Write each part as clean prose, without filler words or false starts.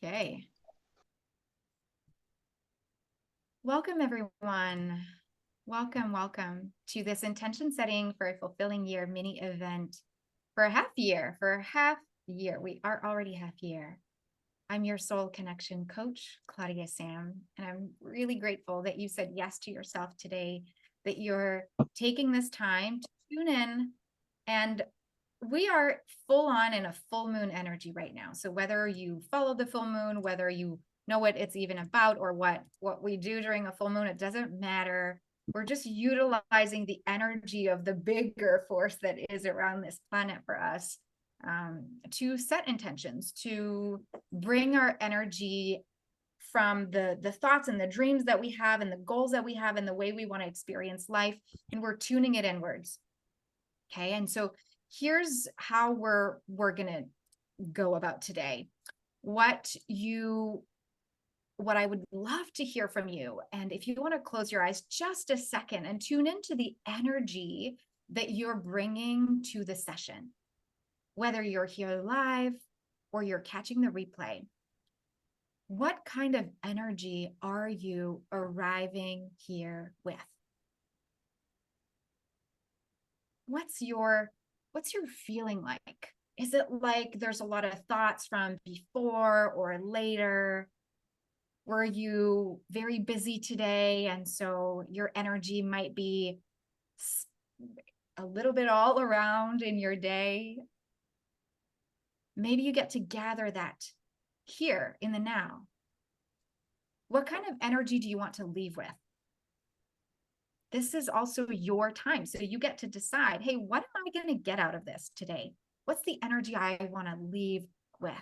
Okay. Welcome, everyone. Welcome to this intention setting for a fulfilling year mini event for a half year. We are already half year. I'm your soul connection coach, Claudia-Sam, and I'm really grateful that you said yes to yourself today, that you're taking this time to tune in. And we are full on in a full moon energy right now. So whether you follow the full moon, whether you know what it's even about or what we do during a full moon, it doesn't matter. We're just utilizing the energy of the bigger force that is around this planet for us, to set intentions, to bring our energy from the thoughts and the dreams that we have and the goals that we have and the way we want to experience life, and we're tuning it inwards. Okay, and so here's how we're gonna go about today. What I would love to hear from you, and if you want to close your eyes just a second and tune into the energy that you're bringing to the session, whether you're here live or you're catching the replay. What kind of energy are you arriving here with? What's your feeling like? Is it like there's a lot of thoughts from before or later? Were you very busy today, and so your energy might be a little bit all around in your day? Maybe you get to gather that here in the now. What kind of energy do you want to leave with? This is also your time. So you get to decide, hey, what am I going to get out of this today? What's the energy I want to leave with?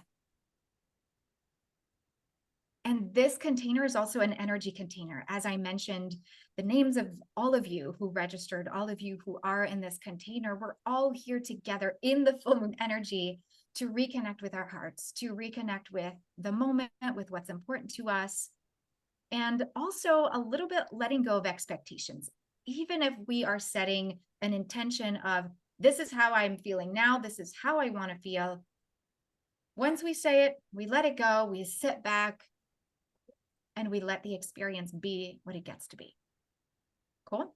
And this container is also an energy container. As I mentioned, the names of all of you who registered, all of you who are in this container, we're all here together in the full moon energy to reconnect with our hearts, to reconnect with the moment, with what's important to us, and also a little bit letting go of expectations. Even if we are setting an intention of, this is how I'm feeling now, this is how I want to feel. Once we say it, we let it go, we sit back, and we let the experience be what it gets to be. Cool?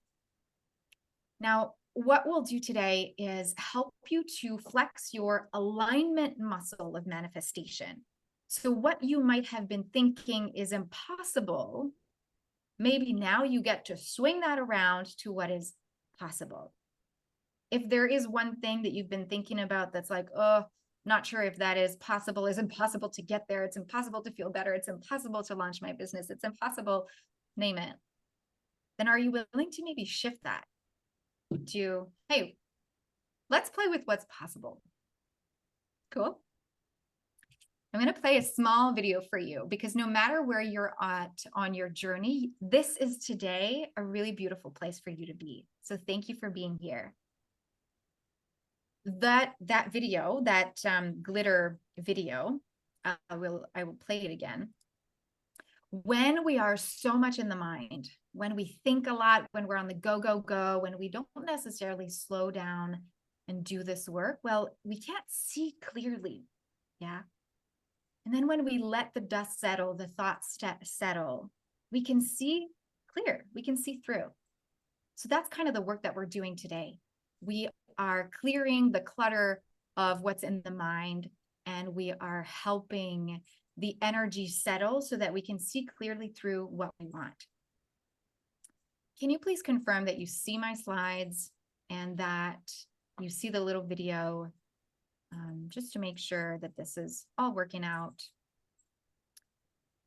Now, what we'll do today is help you to flex your alignment muscle of manifestation. So what you might have been thinking is impossible, maybe now you get to swing that around to what is possible. If there is one thing that you've been thinking about that's like, oh, not sure if that is possible, it's impossible to get there, it's impossible to feel better, it's impossible to launch my business, it's impossible, name it, then are you willing to maybe shift that to, hey, let's play with what's possible? Cool. I'm going to play a small video for you because no matter where you're at on your journey, this is today a really beautiful place for you to be. So thank you for being here. That video, that glitter video, I will play it again. When we are so much in the mind, when we think a lot, when we're on the go, when we don't necessarily slow down and do this work, well, we can't see clearly. Yeah. And then when we let the dust settle, the thoughts settle, we can see clear, we can see through. So that's kind of the work that we're doing today. We are clearing the clutter of what's in the mind, and we are helping the energy settle so that we can see clearly through what we want. Can you please confirm that you see my slides and that you see the little video, just to make sure that this is all working out?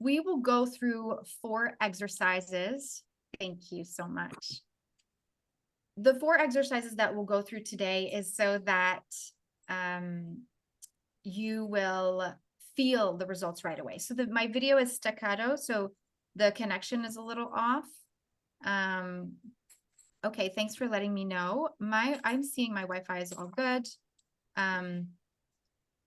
We will go through 4 exercises. Thank you so much. The 4 exercises that we'll go through today is so that you will feel the results right away. So my video is staccato, so the connection is a little off. Okay, thanks for letting me know. I'm seeing my Wi-Fi is all good.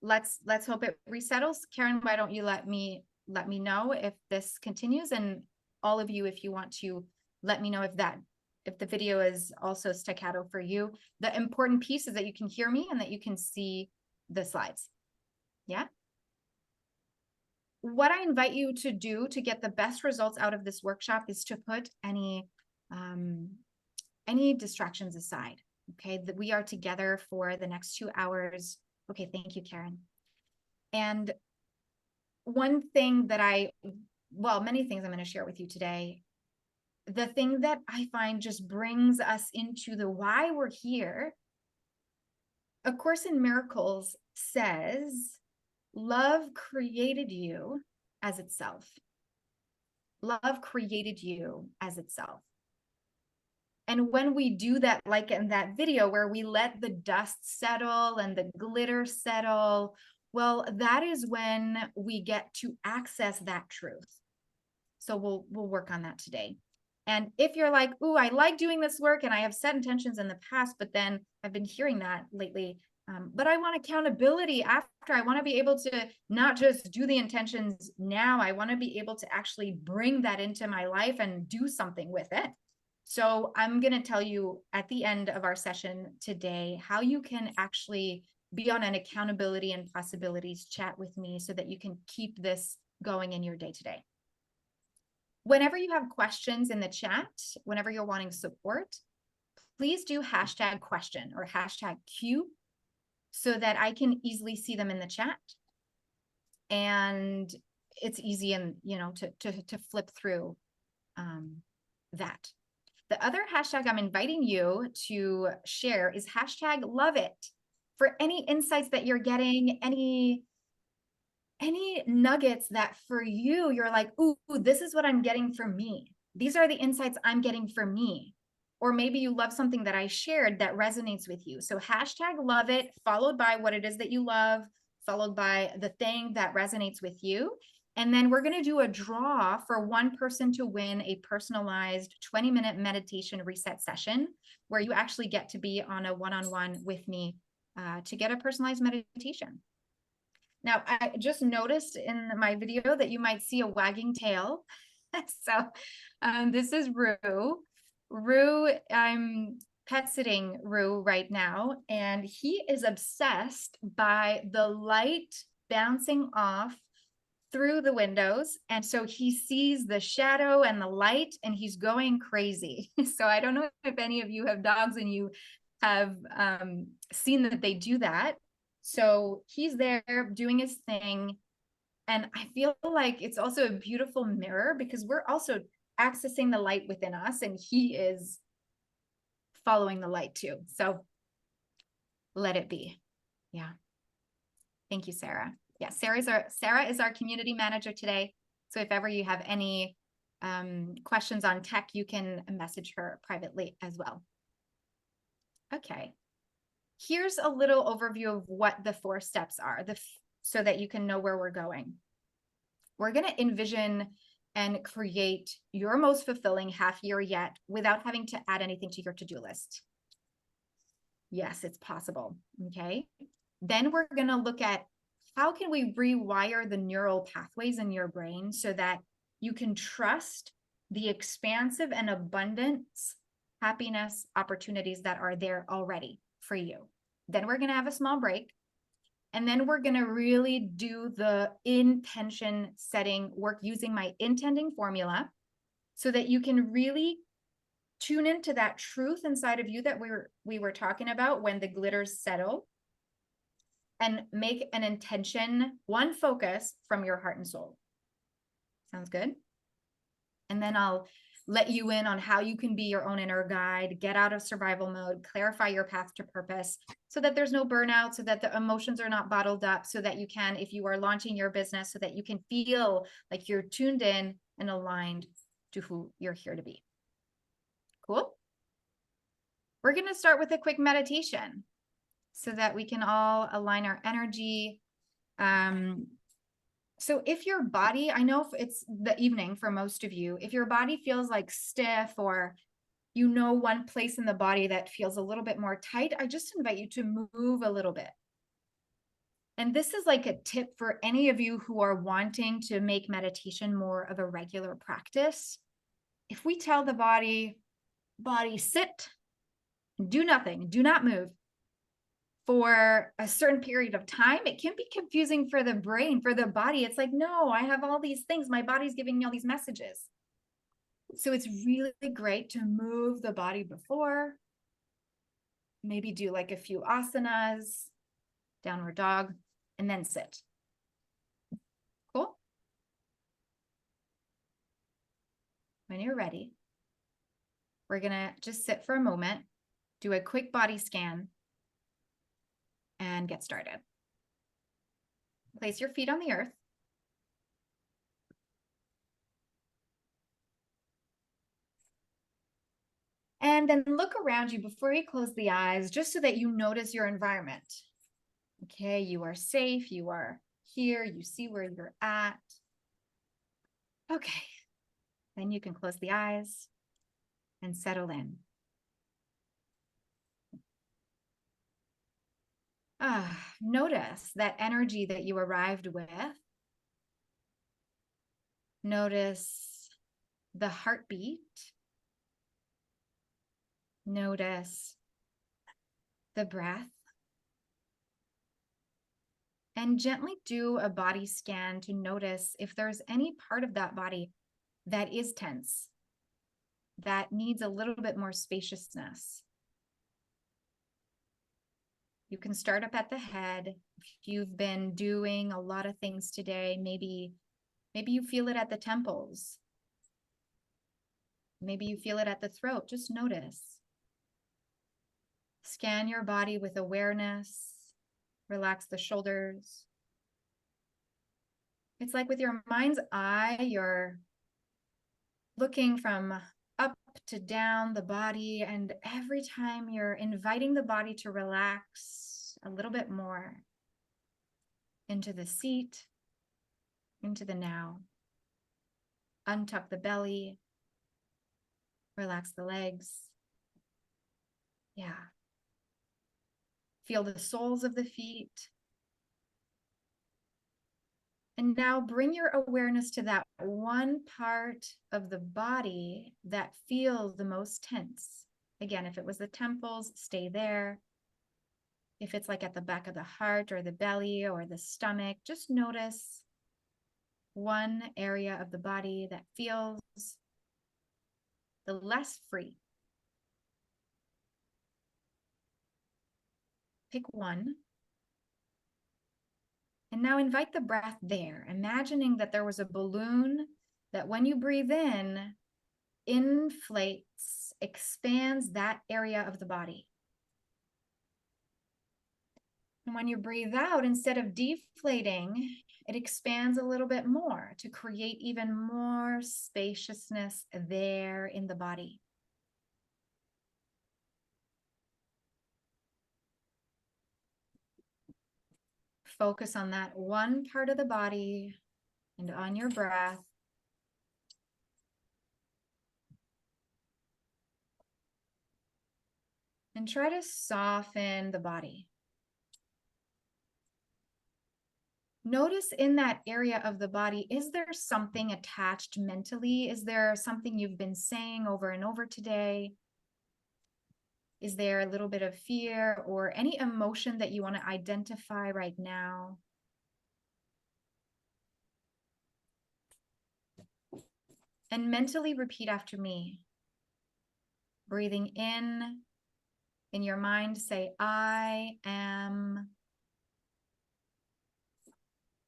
Let's hope it resettles. Karen, why don't you let me know if this continues, and all of you, if you want to let me know if the video is also staccato for you. The important piece is that you can hear me and that you can see the slides. Yeah. what I invite you to do to get the best results out of this workshop is to put any distractions aside. Okay, that we are together for the next 2 hours. Okay, thank you, Karen. And one thing that many things I'm going to share with you today. The thing that I find just brings us into the why we're here. A Course in Miracles says, love created you as itself. Love created you as itself. And when we do that, like in that video where we let the dust settle and the glitter settle, well, that is when we get to access that truth. So we'll work on that today. And if you're like, ooh, I like doing this work and I have set intentions in the past, but then I've been hearing that lately, but I want accountability after. I want to be able to not just do the intentions now. I want to be able to actually bring that into my life and do something with it. So I'm going to tell you at the end of our session today how you can actually be on an accountability and possibilities chat with me so that you can keep this going in your day-to-day. Whenever you have questions in the chat, whenever you're wanting support, please do #question or #Q so that I can easily see them in the chat. And it's easy and to flip through that. The other hashtag I'm inviting you to share is #LoveIt for any insights that you're getting, any nuggets that for you, you're like, ooh, this is what I'm getting for me. These are the insights I'm getting for me. Or maybe you love something that I shared that resonates with you. So #LoveIt, followed by what it is that you love, followed by the thing that resonates with you. And then we're going to do a draw for one person to win a personalized 20-minute meditation reset session where you actually get to be on a one-on-one with me to get a personalized meditation. Now, I just noticed in my video that you might see a wagging tail. So this is Rue. Rue, I'm pet sitting Rue right now, and he is obsessed by the light bouncing off through the windows. And so he sees the shadow and the light and he's going crazy. So I don't know if any of you have dogs and you have seen that they do that. So he's there doing his thing. And I feel like it's also a beautiful mirror because we're also accessing the light within us and he is following the light too. So let it be. Yeah. Thank you, Sarah. Yeah, Sarah is our community manager today. So if ever you have any questions on tech, you can message her privately as well. Okay. Here's a little overview of what the 4 steps are, so that you can know where we're going. We're going to envision and create your most fulfilling half year yet without having to add anything to your to-do list. Yes, it's possible. Okay. Then we're going to look at how can we rewire the neural pathways in your brain so that you can trust the expansive and abundance, happiness, opportunities that are there already for you. Then we're going to have a small break. And then we're going to really do the intention setting work using my intending formula so that you can really tune into that truth inside of you that we were talking about when the glitters settle, and make an intention, one focus from your heart and soul. Sounds good? And then I'll let you in on how you can be your own inner guide, get out of survival mode, clarify your path to purpose so that there's no burnout, so that the emotions are not bottled up, so that you can, if you are launching your business, so that you can feel like you're tuned in and aligned to who you're here to be. Cool? We're going to start with a quick meditation so that we can all align our energy. So if your body, I know it's the evening for most of you, if your body feels like stiff or one place in the body that feels a little bit more tight, I just invite you to move a little bit. And this is like a tip for any of you who are wanting to make meditation more of a regular practice. If we tell the body, sit, do nothing, do not move for a certain period of time, it can be confusing for the brain, for the body. It's like, no, I have all these things. My body's giving me all these messages. So it's really great to move the body before, maybe do like a few asanas, downward dog, and then sit. Cool. When you're ready, we're gonna just sit for a moment, do a quick body scan, and get started. Place your feet on the earth. And then look around you before you close the eyes, just so that you notice your environment. Okay, you are safe, you are here, you see where you're at. Okay, then you can close the eyes and settle in. Notice that energy that you arrived with. Notice the heartbeat. Notice the breath. And gently do a body scan to notice if there's any part of that body that is tense, that needs a little bit more spaciousness. You can start up at the head. If you've been doing a lot of things today, maybe you feel it at the temples. Maybe you feel it at the throat. Just notice. Scan your body with awareness. Relax the shoulders. It's like with your mind's eye, you're looking from up to down the body, and every time you're inviting the body to relax a little bit more into the seat, into the now. Untuck the belly, relax the legs. Yeah. Feel the soles of the feet. And now bring your awareness to that one part of the body that feels the most tense. Again, if it was the temples, stay there. If it's like at the back of the heart or the belly or the stomach, just notice one area of the body that feels the less free. Pick one. And now invite the breath there, imagining that there was a balloon that when you breathe in, inflates, expands that area of the body. And when you breathe out, instead of deflating, it expands a little bit more to create even more spaciousness there in the body. Focus on that one part of the body and on your breath. And try to soften the body. Notice in that area of the body, is there something attached mentally? Is there something you've been saying over and over today? Is there a little bit of fear or any emotion that you want to identify right now? And mentally repeat after me. Breathing in your mind, say, I am.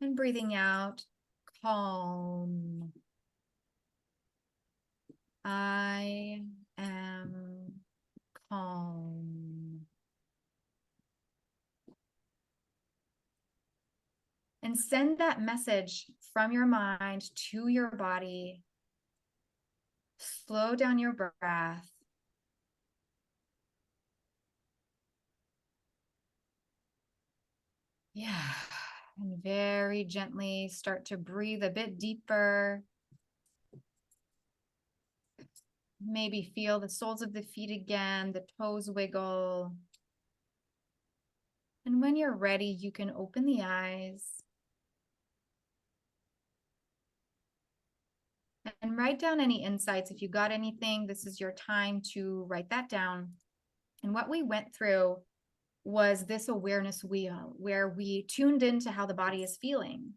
And breathing out, calm. I am calm. And send that message from your mind to your body. Slow down your breath. Yeah. And very gently start to breathe a bit deeper. Maybe feel the soles of the feet again, the toes wiggle. And when you're ready, you can open the eyes. And write down any insights. If you got anything, this is your time to write that down. And what we went through was this awareness wheel where we tuned into how the body is feeling.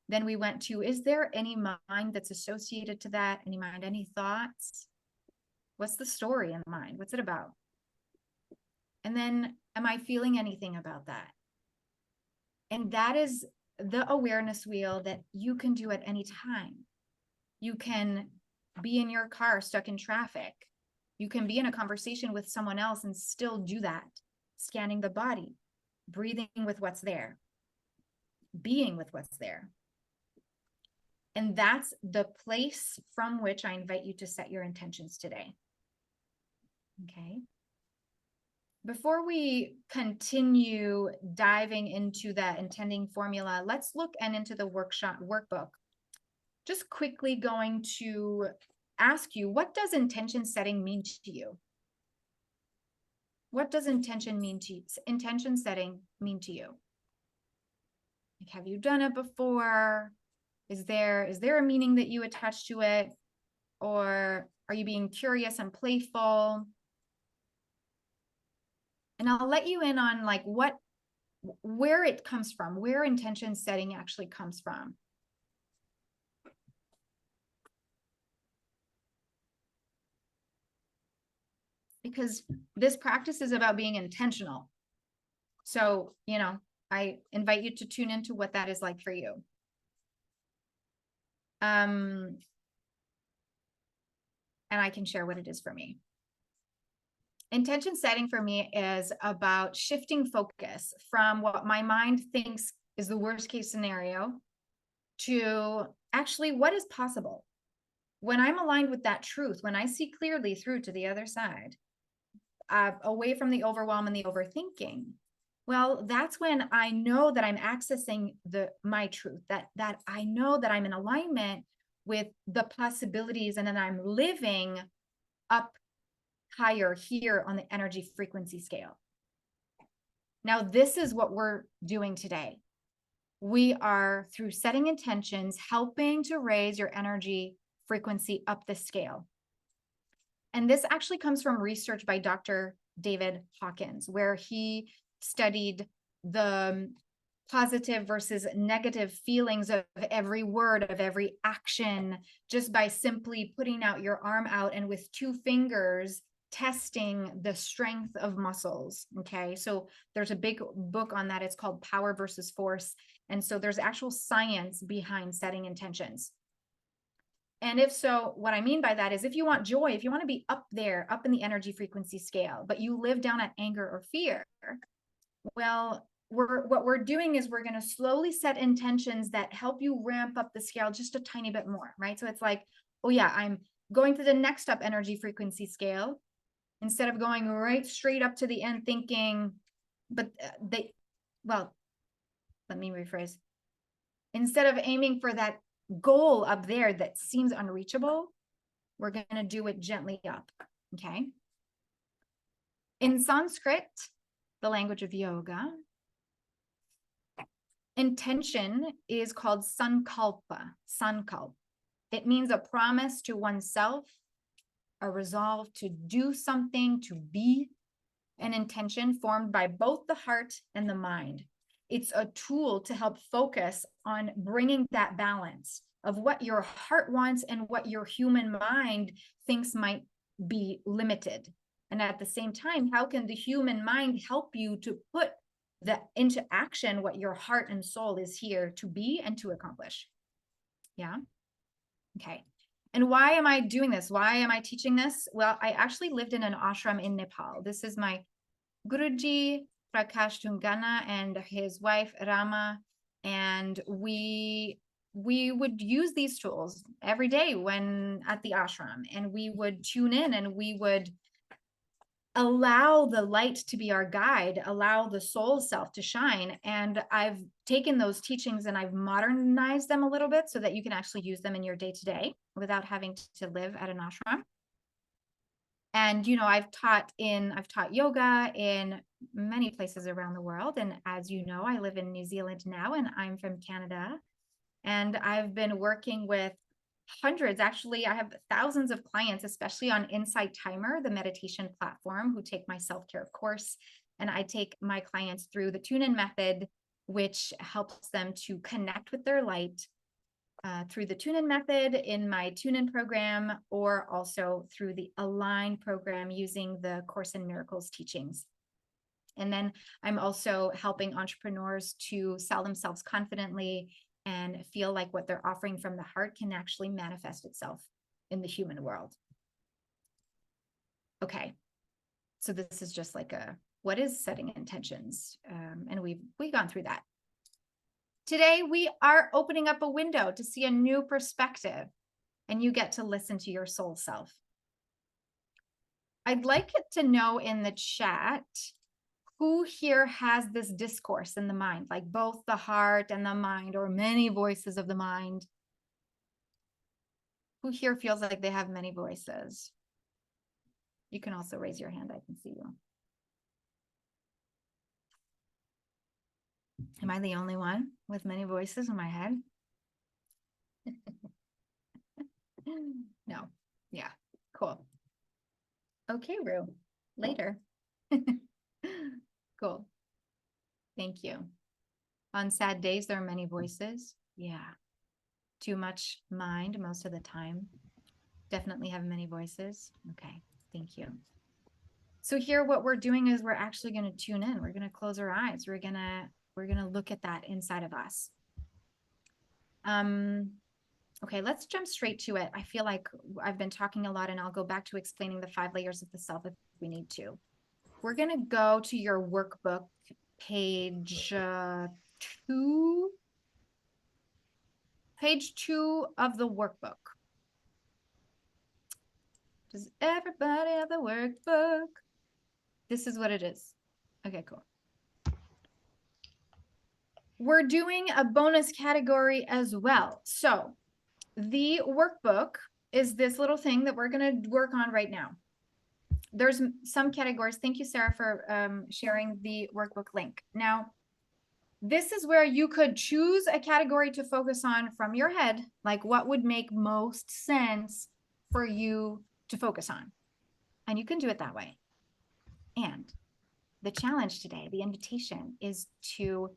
Then we went to, is there any mind that's associated to that? Any mind, any thoughts? What's the story in the mind? What's it about? And then, am I feeling anything about that? And that is the awareness wheel that you can do at any time. You can be in your car stuck in traffic. You can be in a conversation with someone else and still do that, scanning the body, breathing with what's there, being with what's there. And that's the place from which I invite you to set your intentions today. Okay. Before we continue diving into that intending formula, let's look into the workbook. Just quickly going to ask you, what does intention setting mean to you? What does intention setting mean to you? Like, have you done it before? Is there a meaning that you attach to it? Or are you being curious and playful? And I'll let you in on like where it comes from, where intention setting actually comes from. Because this practice is about being intentional. So, I invite you to tune into what that is like for you. And I can share what it is for me. Intention setting for me is about shifting focus from what my mind thinks is the worst case scenario to actually what is possible. When I'm aligned with that truth, when I see clearly through to the other side, away from the overwhelm and the overthinking, well, that's when I know that I'm accessing my truth, that I know that I'm in alignment with the possibilities, and then I'm living up higher here on the energy frequency scale. Now, this is what we're doing today. We are, through setting intentions, helping to raise your energy frequency up the scale. And this actually comes from research by Dr. David Hawkins, where he studied the positive versus negative feelings of every word, of every action, just by simply putting out your arm out and with 2 fingers testing the strength of muscles. Okay, so there's a big book on that. It's called Power versus Force. And so there's actual science behind setting intentions. And if so, what I mean by that is if you want joy, if you want to be up there, up in the energy frequency scale, but you live down at anger or fear, well, what we're doing is we're going to slowly set intentions that help you ramp up the scale just a tiny bit more, right? So it's like, oh yeah, I'm going to the next up energy frequency scale instead of going right straight up to the end thinking, let me rephrase. Instead of aiming for that goal up there that seems unreachable, we're going to do it gently up. Okay. In Sanskrit, the language of yoga, intention is called sankalp. It means a promise to oneself, a resolve to do something, to be, an intention formed by both the heart and the mind. It's a tool to help focus on bringing that balance of what your heart wants and what your human mind thinks might be limited. And at the same time, how can the human mind help you to put into action what your heart and soul is here to be and to accomplish? Yeah. Okay. And why am I doing this? Why am I teaching this? Well, I actually lived in an ashram in Nepal. This is my Guruji, Prakash Tungana, and his wife, Rama. And we would use these tools every day when at the ashram, and we would tune in and we would allow the light to be our guide, allow the soul self to shine. And I've taken those teachings and I've modernized them a little bit so that you can actually use them in your day-to-day without having to live at an ashram. And, I've taught yoga in many places around the world. And as you know, I live in New Zealand now, and I'm from Canada. And I've been working with hundreds, actually, I have thousands of clients, especially on Insight Timer, the meditation platform, who take my self-care course And I take my clients through the tune-in method, which helps them to connect with their light through the tune-in method in my tune-in program, or also through the Align program using the Course in Miracles teachings. And then I'm also helping entrepreneurs to sell themselves confidently and feel like what they're offering from the heart can actually manifest itself in the human world. Okay, so this is just like what is setting intentions? And we've gone through that. Today, we are opening up a window to see a new perspective, and you get to listen to your soul self. I'd like it to know in the chat who here has this discourse in the mind, like both the heart and the mind, or many voices of the mind. Who here feels like they have many voices? You can also raise your hand. I can see you. Am I the only one with many voices in my head? No. Yeah. Cool. Okay, Rue. Later. Cool. Thank you. On sad days, there are many voices. Yeah. Too much mind most of the time. Definitely have many voices. Okay. Thank you. So here, what we're doing is we're actually going to tune in. We're going to close our eyes. We're going to look at that inside of us. Okay, let's jump straight to it. I feel like I've been talking a lot, and I'll go back to explaining the 5 layers of the self if we need to. We're going to go to your workbook, page 2. Page 2 of the workbook. Does everybody have the workbook? This is what it is. Okay, cool. We're doing a bonus category as well. So the workbook is this little thing that we're going to work on right now. There's some categories. Thank you, Sarah, for sharing the workbook link. Now, this is where you could choose a category to focus on from your head, like what would make most sense for you to focus on. And you can do it that way. And the challenge today, the invitation, is to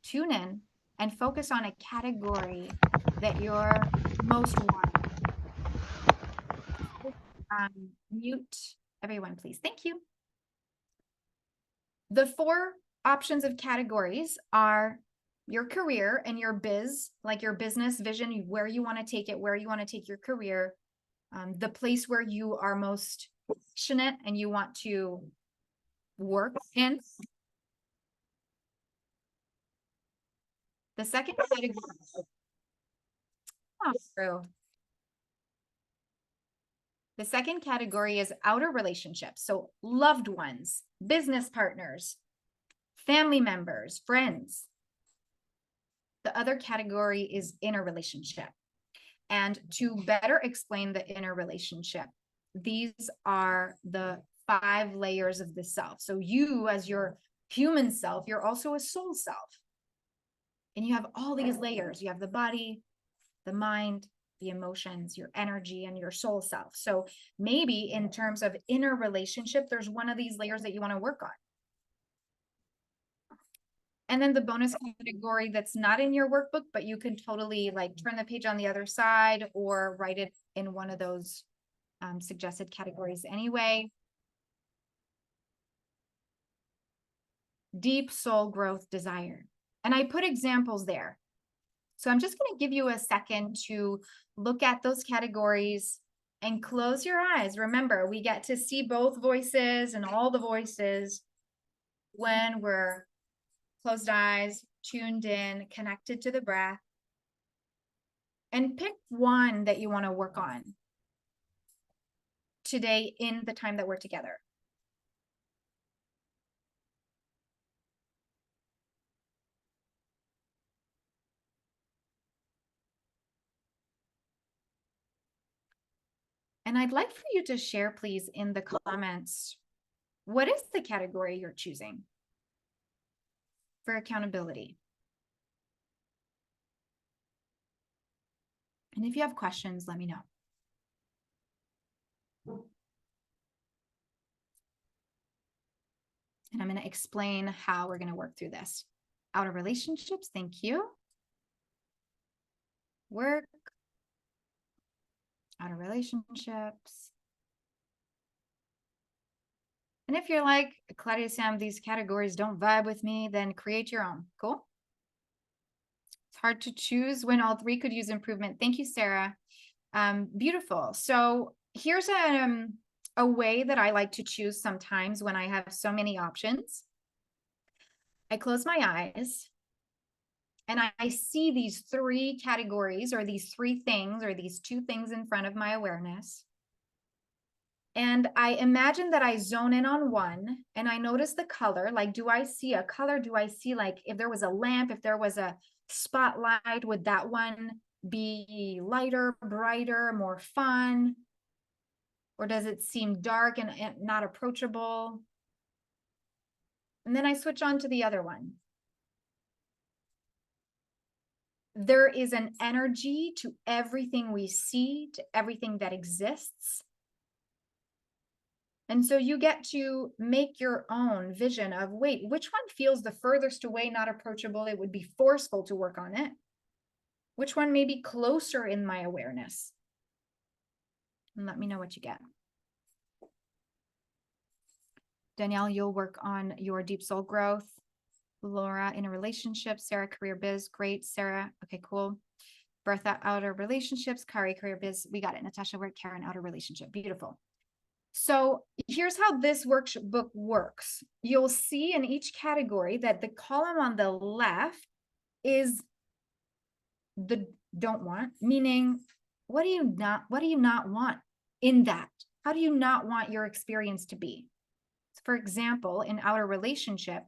tune in and focus on a category that you're most wanting. Mute everyone, please. Thank you. The 4 options of categories are your career and your biz, like your business vision, where you want to take it, where you want to take your career, the place where you are most passionate and you want to work in. The second category. Oh, true. The second category is outer relationships. So loved ones, business partners, family members, friends. The other category is inner relationship. And to better explain the inner relationship, these are the 5 layers of the self. So you, as your human self, you're also a soul self. And you have all these layers. You have the body, the mind, the emotions, your energy, and your soul self. So maybe in terms of inner relationship, there's one of these layers that you want to work on. And then the bonus category that's not in your workbook, but you can totally like turn the page on the other side or write it in one of those suggested categories anyway. Deep soul growth desire. And I put examples there. So I'm just going to give you a second to look at those categories and close your eyes. Remember, we get to see both voices and all the voices when we're closed eyes, tuned in, connected to the breath. And pick one that you want to work on today in the time that we're together. And I'd like for you to share, please, in the comments, what is the category you're choosing for accountability? And if you have questions, let me know. And I'm going to explain how we're going to work through this. Outer relationships, thank you. Work, outer relationships. And if you're like, Claudia-Sam, these categories don't vibe with me, then create your own. Cool. It's hard to choose when all three could use improvement. Thank you, Sarah. Beautiful. So here's a way that I like to choose sometimes when I have so many options. I close my eyes and I see these three categories or these three things or these two things in front of my awareness. And I imagine that I zone in on one and I notice the color. Like, do I see a color? Do I see, like, if there was a lamp, if there was a spotlight, would that one be lighter, brighter, more fun? Or does it seem dark and not approachable? And then I switch on to the other one. There is an energy to everything we see, to everything that exists. And so you get to make your own vision of, wait, which one feels the furthest away, not approachable? It would be forceful to work on it. Which one may be closer in my awareness? And let me know what you get. Danielle, you'll work on your deep soul growth. Laura, in a relationship. Sarah, career biz. Great. Sarah. Okay, cool. Bertha, outer relationships. Kari, career biz. We got it. Natasha, work. Karen, outer relationship. Beautiful. So here's how this workbook works. You'll see in each category that the column on the left is the don't want, meaning what do you not want in that? How do you not want your experience to be? So for example, in outer relationship,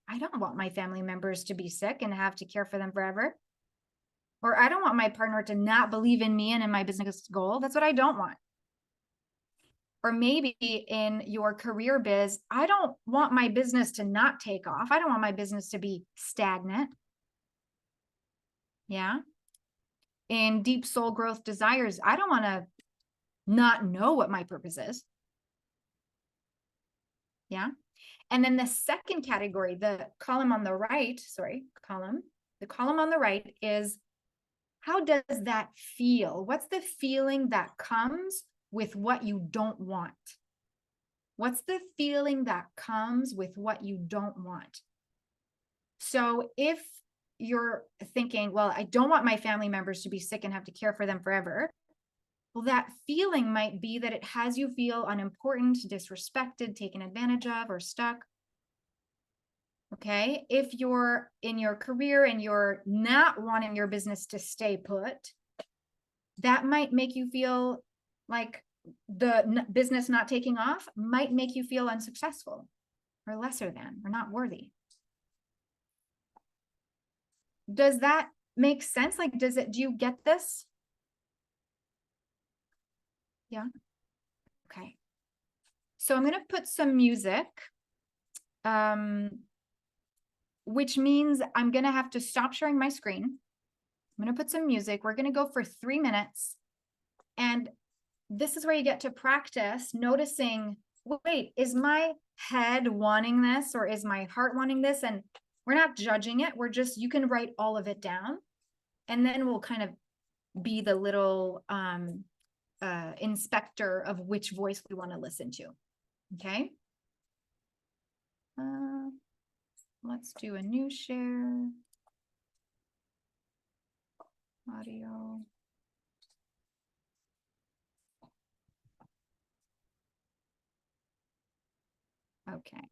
I don't want my family members to be sick and have to care for them forever. Or I don't want my partner to not believe in me and in my business goal. That's what I don't want. Or maybe in your career biz, I don't want my business to not take off. I don't want my business to be stagnant. Yeah. In deep soul growth desires, I don't want to not know what my purpose is. Yeah. And then the second category, the column on the right, the column on the right is, how does that feel? What's the feeling that comes with what you don't want? What's the feeling that comes with what you don't want? So if you're thinking, well, I don't want my family members to be sick and have to care for them forever. Well, that feeling might be that it has you feel unimportant, disrespected, taken advantage of, or stuck. Okay. If you're in your career and you're not wanting your business to stay put, that might make you feel like the business not taking off might make you feel unsuccessful or lesser than or not worthy. Does that make sense? Like, do you get this? Yeah. Okay. So I'm going to put some music, which means I'm going to have to stop sharing my screen. I'm going to put some music. We're going to go for 3 minutes. And this is where you get to practice noticing, wait, is my head wanting this or is my heart wanting this? And we're not judging it. We're just, you can write all of it down. And then we'll kind of be the little inspector of which voice we want to listen to. Okay. Let's do a new share. Audio. Okay.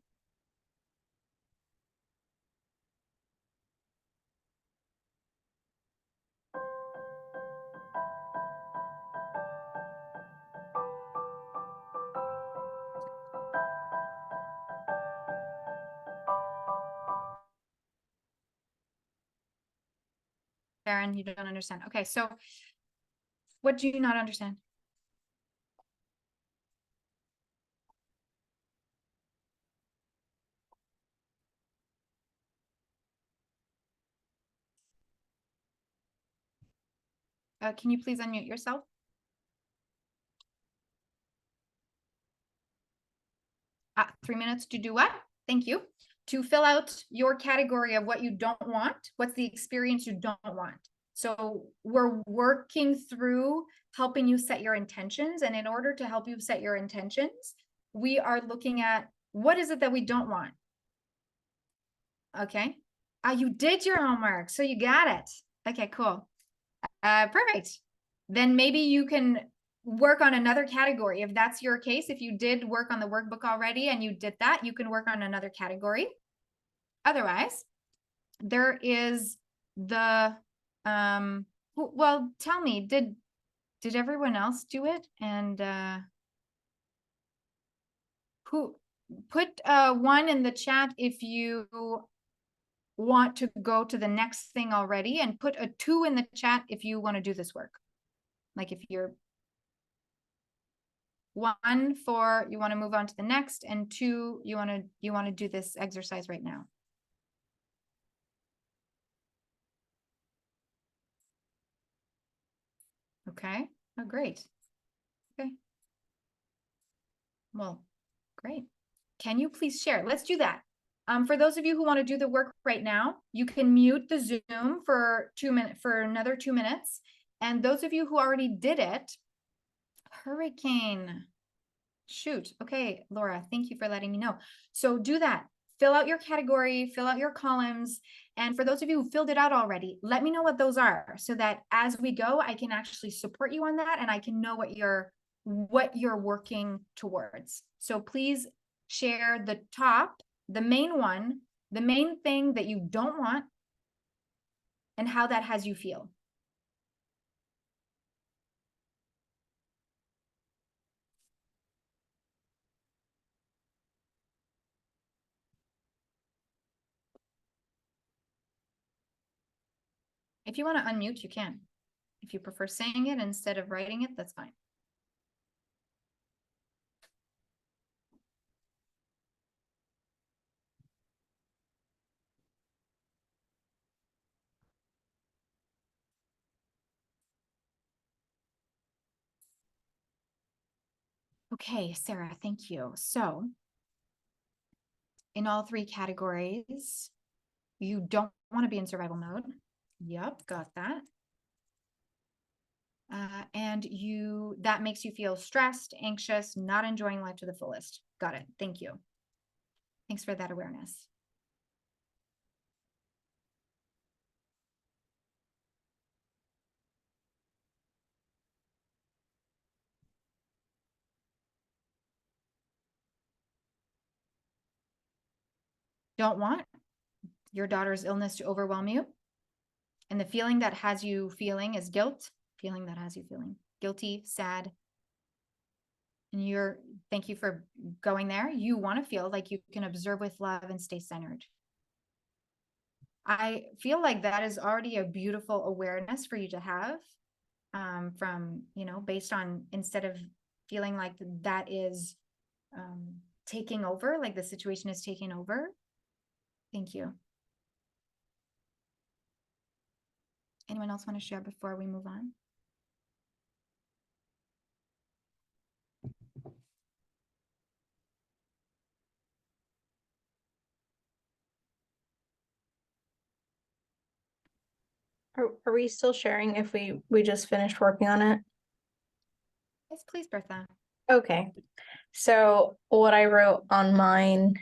Karen, you don't understand. Okay, so what do you not understand? Can you please unmute yourself? 3 minutes to do what? thank you, to fill out your category of what you don't want. What's the experience you don't want? So we're working through helping you set your intentions. And in order to help you set your intentions, we are looking at what is it that we don't want? Okay. You did your homework, so you got it. Okay, cool. Perfect. Then maybe you can work on another category. If that's your case, if you did work on the workbook already and you did that, you can work on another category. Otherwise, there is the, well, tell me, did everyone else do it? And who put 1 in the chat if you want to go to the next thing already, and put a 2 in the chat if you want to do this work. Like if you're 1 for you want to move on to the next, and 2 you want to do this exercise right now. Okay. Oh, great. Okay. Well, great. Can you please share? Let's do that. For those of you who want to do the work right now, you can mute the Zoom for 2 minutes, for another 2 minutes. And those of you who already did it, hurricane. Shoot. Okay, Laura, thank you for letting me know. So do that. Fill out your category, fill out your columns. And for those of you who filled it out already, let me know what those are, so that as we go, I can actually support you on that, and I can know what you're working towards. So please share the top, the main one, the main thing that you don't want, and how that has you feel. If you want to unmute, you can. If you prefer saying it instead of writing it, that's fine. Okay, Sarah, thank you. So in all 3 categories, you don't want to be in survival mode. Yep, got that. And that makes you feel stressed, anxious, not enjoying life to the fullest. Got it. Thank you. Thanks for that awareness. Don't want your daughter's illness to overwhelm you. And the feeling that has you feeling is guilt. Feeling that has you feeling guilty, sad. And thank you for going there. You want to feel like you can observe with love and stay centered. I feel like that is already a beautiful awareness for you to have, from, based on, instead of feeling like that is taking over, like the situation is taking over. Thank you. Anyone else want to share before we move on? Are we still sharing if we just finished working on it? Yes, please, Bertha. Okay. So what I wrote on mine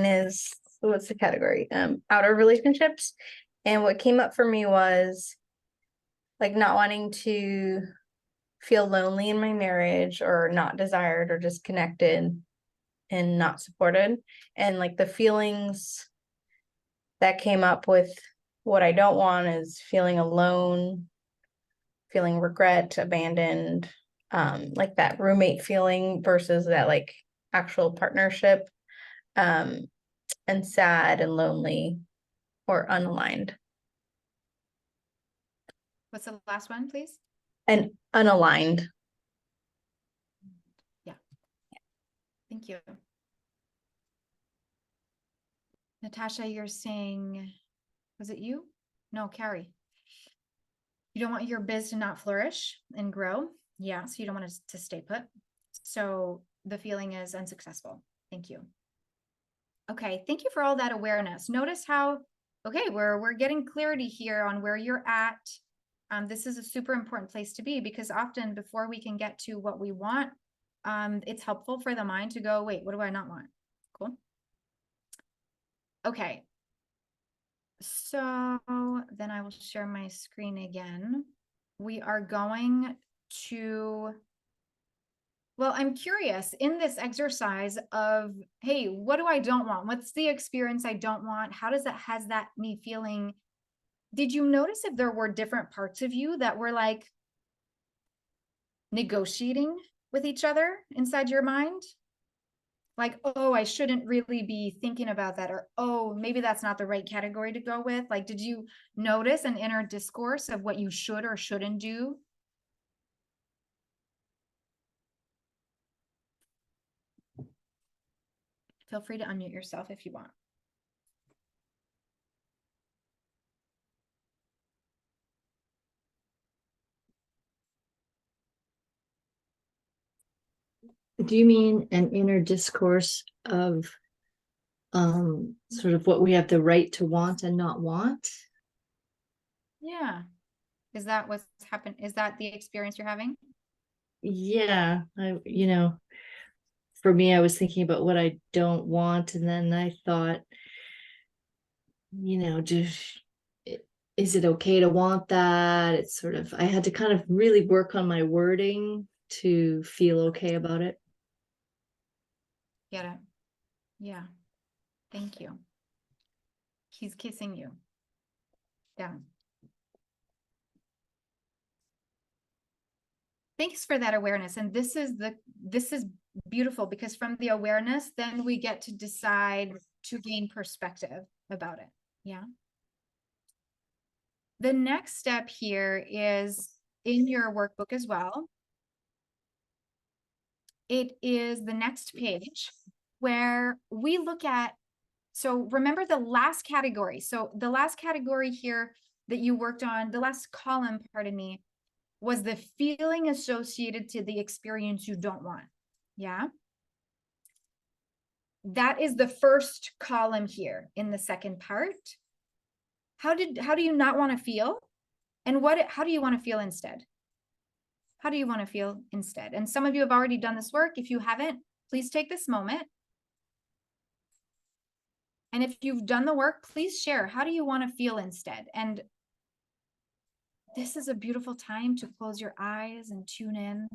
is, what's the category? Outer relationships. And what came up for me was like not wanting to feel lonely in my marriage, or not desired or disconnected and not supported. And like the feelings that came up with what I don't want is feeling alone, feeling regret, abandoned, like that roommate feeling versus that like actual partnership, and sad and lonely or unaligned. What's the last one, please? And unaligned. Yeah. Thank you. Natasha, you're saying, was it you? No, Carrie. You don't want your biz to not flourish and grow. Yeah, so you don't want it to stay put. So the feeling is unsuccessful. Thank you. Okay, thank you for all that awareness. Notice how, okay, we're getting clarity here on where you're at. This is a super important place to be because often before we can get to what we want, it's helpful for the mind to go, wait, what do I not want? Cool. Okay. So then I will share my screen again. We are going to, well, I'm curious in this exercise of, hey, what do I don't want? What's the experience I don't want? How does that, has that me feeling? Did you notice if there were different parts of you that were like negotiating with each other inside your mind? Like, oh, I shouldn't really be thinking about that, or oh, maybe that's not the right category to go with. Like, did you notice an inner discourse of what you should or shouldn't do? Feel free to unmute yourself if you want. Do you mean an inner discourse of sort of what we have the right to want and not want? Yeah. Is that what's happened? Is that the experience you're having? Yeah, for me, I was thinking about what I don't want, and then I thought, just is it okay to want that? It's sort of, I had to kind of really work on my wording to feel okay about it. Get it? Yeah. Thank you. He's kissing you. Down. Thanks for that awareness. And this is beautiful because from the awareness, then we get to decide to gain perspective about it. Yeah. The next step here is in your workbook as well. It is the next page where we look at, so remember the last category. So the last category here that you worked on, the last column, pardon me, was the feeling associated to the experience you don't want. Yeah. That is the first column here in the second part. How do you not want to feel? And how do you want to feel instead? How do you want to feel instead? And some of you have already done this work. If you haven't, please take this moment. And if you've done the work, please share. How do you want to feel instead? And this is a beautiful time to close your eyes and tune in.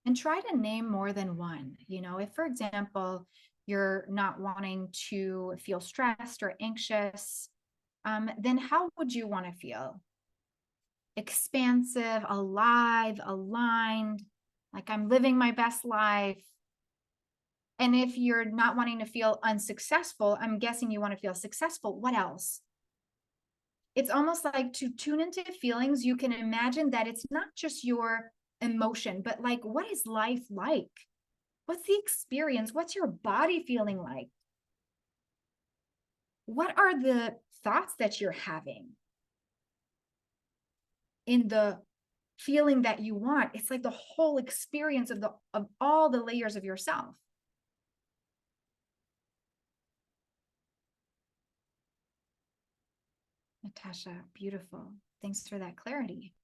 And try to name more than one. If, for example, you're not wanting to feel stressed or anxious, then how would you want to feel? Expansive, alive, aligned, like I'm living my best life. And if you're not wanting to feel unsuccessful, I'm guessing you want to feel successful. What else? It's almost like to tune into feelings, you can imagine that it's not just your emotion, but like, what is life like? What's the experience? What's your body feeling like? What are the thoughts that you're having in the feeling that you want? It's like the whole experience of all the layers of yourself. Natasha, beautiful. Thanks for that clarity.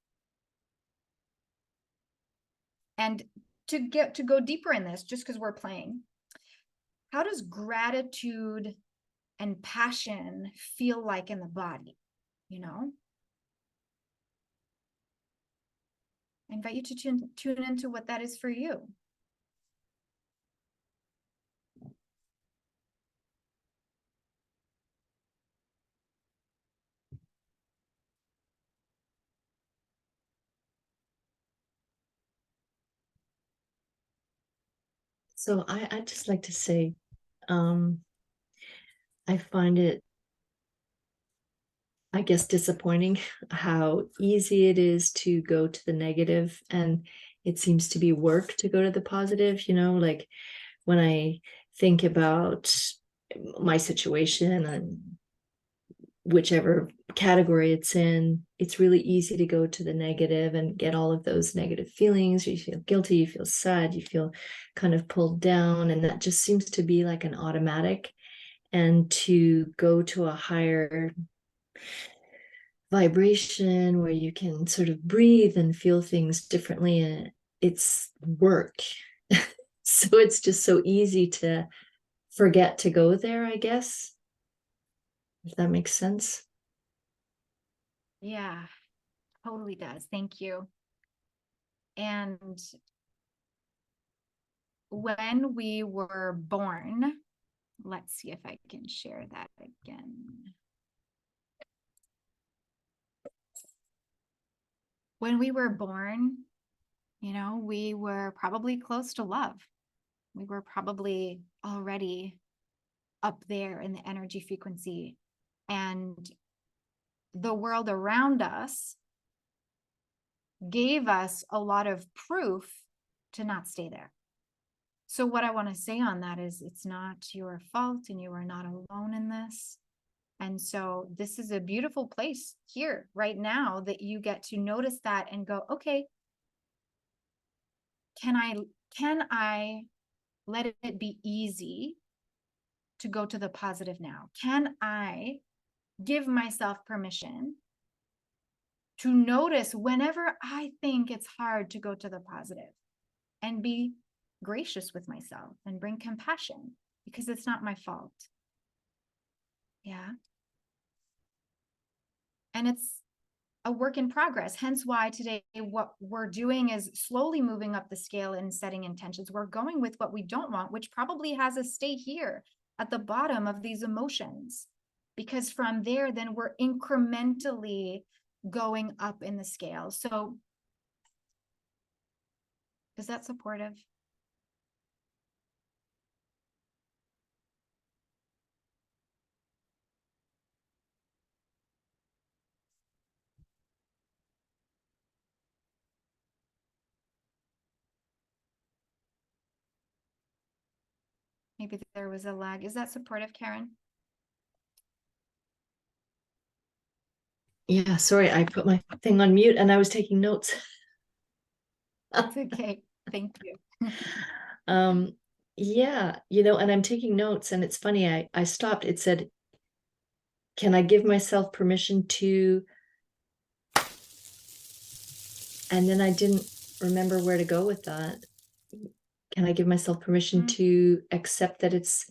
And to go deeper in this, just because we're playing, how does gratitude and passion feel like in the body? I invite you to tune into what that is for you. So I'd just like to say, I find it, I guess, disappointing how easy it is to go to the negative, and it seems to be work to go to the positive, like when I think about my situation and whichever category it's in, it's really easy to go to the negative and get all of those negative feelings. You feel guilty, you feel sad, you feel kind of pulled down, and that just seems to be like an automatic. And to go to a higher vibration where you can sort of breathe and feel things differently, and it's work. So it's just so easy to forget to go there, I guess, if that makes sense. Yeah, totally does. Thank you. And when we were born, let's see if I can share that again. When we were born, we were probably close to love. We were probably already up there in the energy frequency, and the world around us gave us a lot of proof to not stay there. So what I want to say on that is it's not your fault, and you are not alone in this. And so this is a beautiful place here right now that you get to notice that and go, okay, can I let it be easy to go to the positive now? Can I give myself permission to notice whenever I think it's hard to go to the positive, and be gracious with myself and bring compassion, because it's not my fault. Yeah. And it's a work in progress. Hence why today what we're doing is slowly moving up the scale and setting intentions. We're going with what we don't want, which probably has us stay here at the bottom of these emotions, because from there, then we're incrementally going up in the scale. So is that supportive? Maybe there was a lag. Is that supportive, Karen? Yeah, sorry, I put my thing on mute and I was taking notes. That's okay. Thank you. Yeah, and I'm taking notes, and it's funny, I stopped. It said, can I give myself permission to, and then I didn't remember where to go with that. Can I give myself permission to accept that it's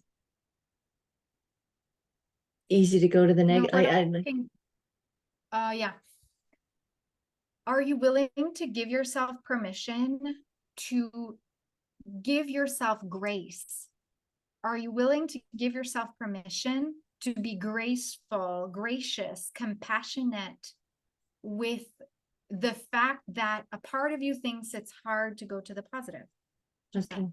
easy to go to the No, negative? yeah. Are you willing to give yourself permission to give yourself grace? Are you willing to give yourself permission to be graceful, gracious, compassionate with the fact that a part of you thinks it's hard to go to the positive? Just Okay. that.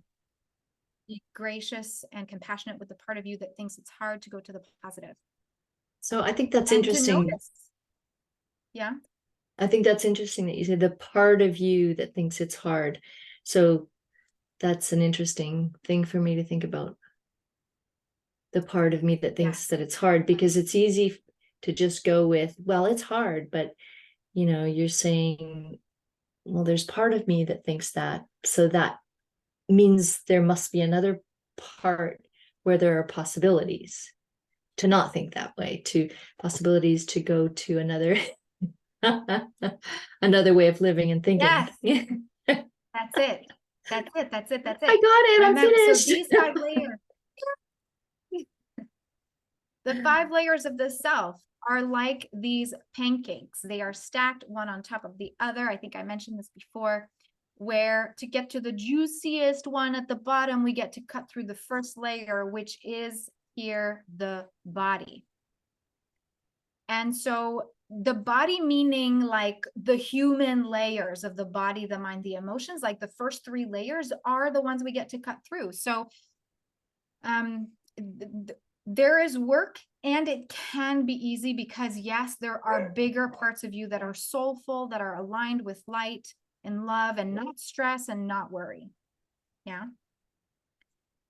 Be gracious and compassionate with the part of you that thinks it's hard to go to the positive. So I think that's And interesting. to notice. Yeah. I think that's interesting that you said the part of you that thinks it's hard. So that's an interesting thing for me to think about. The part of me that thinks that it's hard, because it's easy to just go with, well, it's hard, but you're saying, well, there's part of me that thinks that. So that means there must be another part where there are possibilities to not think that way, to possibilities to go to another another way of living and thinking. Yes. That's it. That's it. That's it. That's it. I got it. Remember, I'm finished. so these 5 layers, the 5 layers of the self are like these pancakes. They are stacked one on top of the other. I think I mentioned this before, where to get to the juiciest one at the bottom, we get to cut through the first layer, which is here the body. And so the body meaning like the human layers of the body, the mind, the emotions, like the first 3 layers are the ones we get to cut through. So there is work, and it can be easy because yes, there are bigger parts of you that are soulful, that are aligned with light and love and not stress and not worry. Yeah.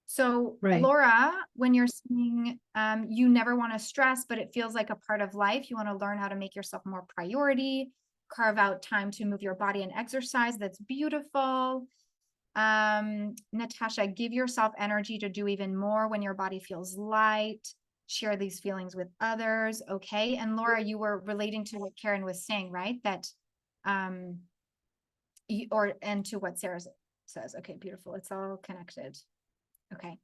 So Right. Laura, when you're saying you never want to stress, but it feels like a part of life, you want to learn how to make yourself more priority, carve out time to move your body and exercise. That's beautiful. Natasha, give yourself energy to do even more when your body feels light. Share these feelings with others. Okay. And Laura, you were relating to what Karen was saying, right? That and to what Sarah says. Okay, beautiful. It's all connected. Okay.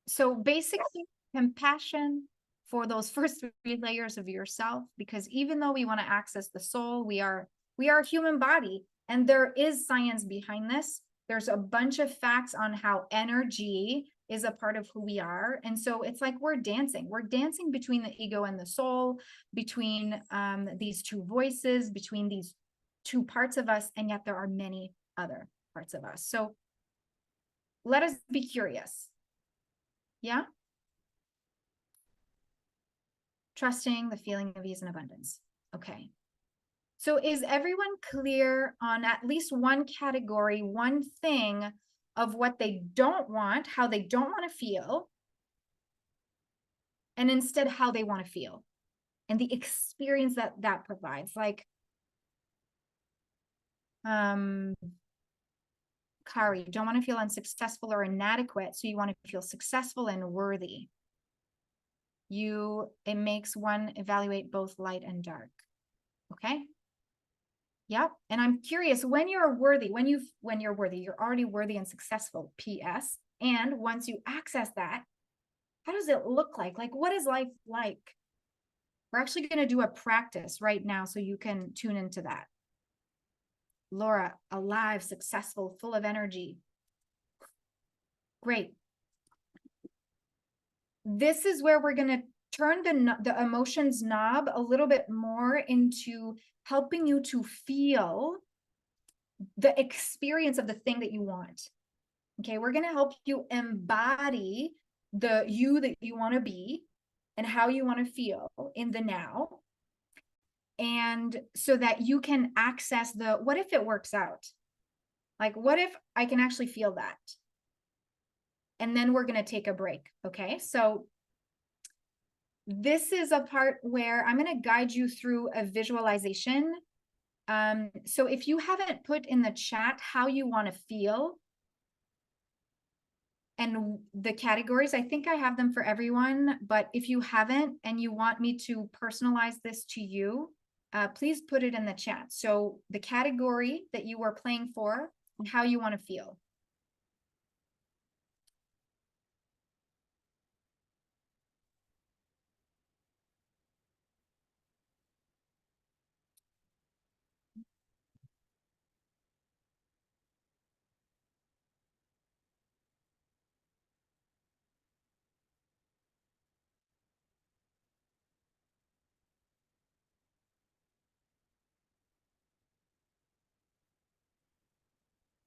So basically compassion for those first 3 layers of yourself, because even though we want to access the soul, we are a human body, and there is science behind this. There's a bunch of facts on how energy is a part of who we are. And so it's like we're dancing between the ego and the soul, between these 2 voices, between these 2 parts of us, and yet there are many other parts of us. So let us be curious. Yeah. Trusting the feeling of ease and abundance. Okay. So is everyone clear on at least one category, one thing of what they don't want, how they don't want to feel, and instead how they want to feel, and the experience that that provides? Like, Kari, you don't want to feel unsuccessful or inadequate, so you want to feel successful and worthy. It makes one evaluate both light and dark. Okay. Yep. And I'm curious, when you're worthy, when you're worthy, you're already worthy and successful, PS. And once you access that, how does it look like? Like, what is life like? We're actually going to do a practice right now so you can tune into that. Laura, alive, successful, full of energy. Great. This is where we're going to turn the emotions knob a little bit more into helping you to feel the experience of the thing that you want. Okay, we're going to help you embody the you that you want to be and how you want to feel in the now. And so that you can access what if it works out? Like, what if I can actually feel that? And then we're going to take a break. Okay, so this is a part where I'm going to guide you through a visualization. So if you haven't put in the chat how you want to feel and the categories, I think I have them for everyone, but if you haven't and you want me to personalize this to you, please put it in the chat. So the category that you are playing for and how you want to feel.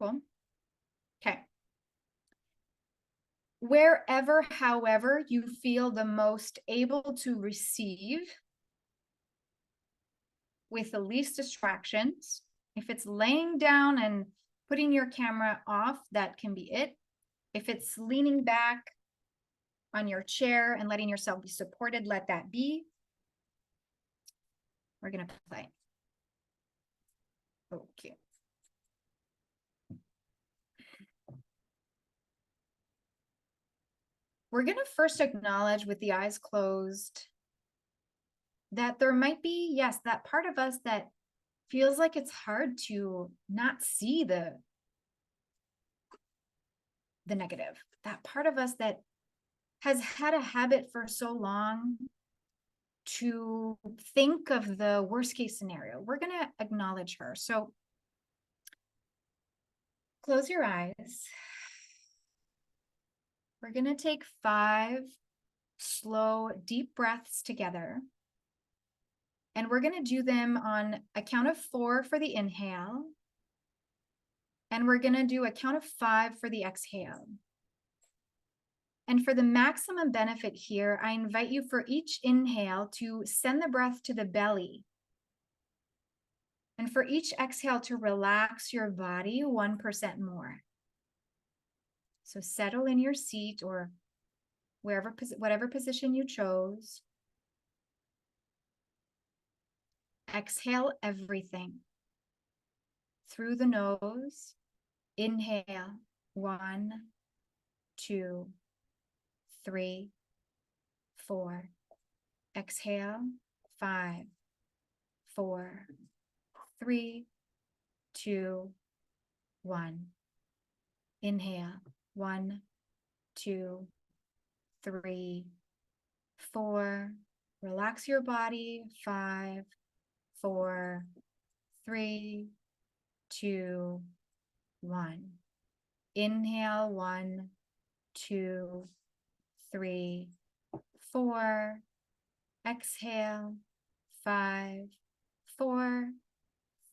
Cool. Okay. Wherever, however, you feel the most able to receive with the least distractions. If it's laying down and putting your camera off, that can be it. If it's leaning back on your chair and letting yourself be supported, let that be. We're going to play. Okay. We're going to first acknowledge with the eyes closed that there might be, yes, that part of us that feels like it's hard to not see the negative. That part of us that has had a habit for so long to think of the worst case scenario. We're going to acknowledge her. So close your eyes. We're going to take 5 slow, deep breaths together. And we're going to do them on a count of 4 for the inhale. And we're going to do a count of 5 for the exhale. And for the maximum benefit here, I invite you for each inhale to send the breath to the belly. And for each exhale to relax your body 1% more. So settle in your seat or whatever position you chose. Exhale everything through the nose. Inhale, 1, 2, 3, 4. Exhale, 5, 4, 3, 2, 1. Inhale, 1, 2, 3, 4. Relax your body, 5, 4, 3, 2, 1. Inhale, 1, 2, 3, 4. Exhale, 5, 4,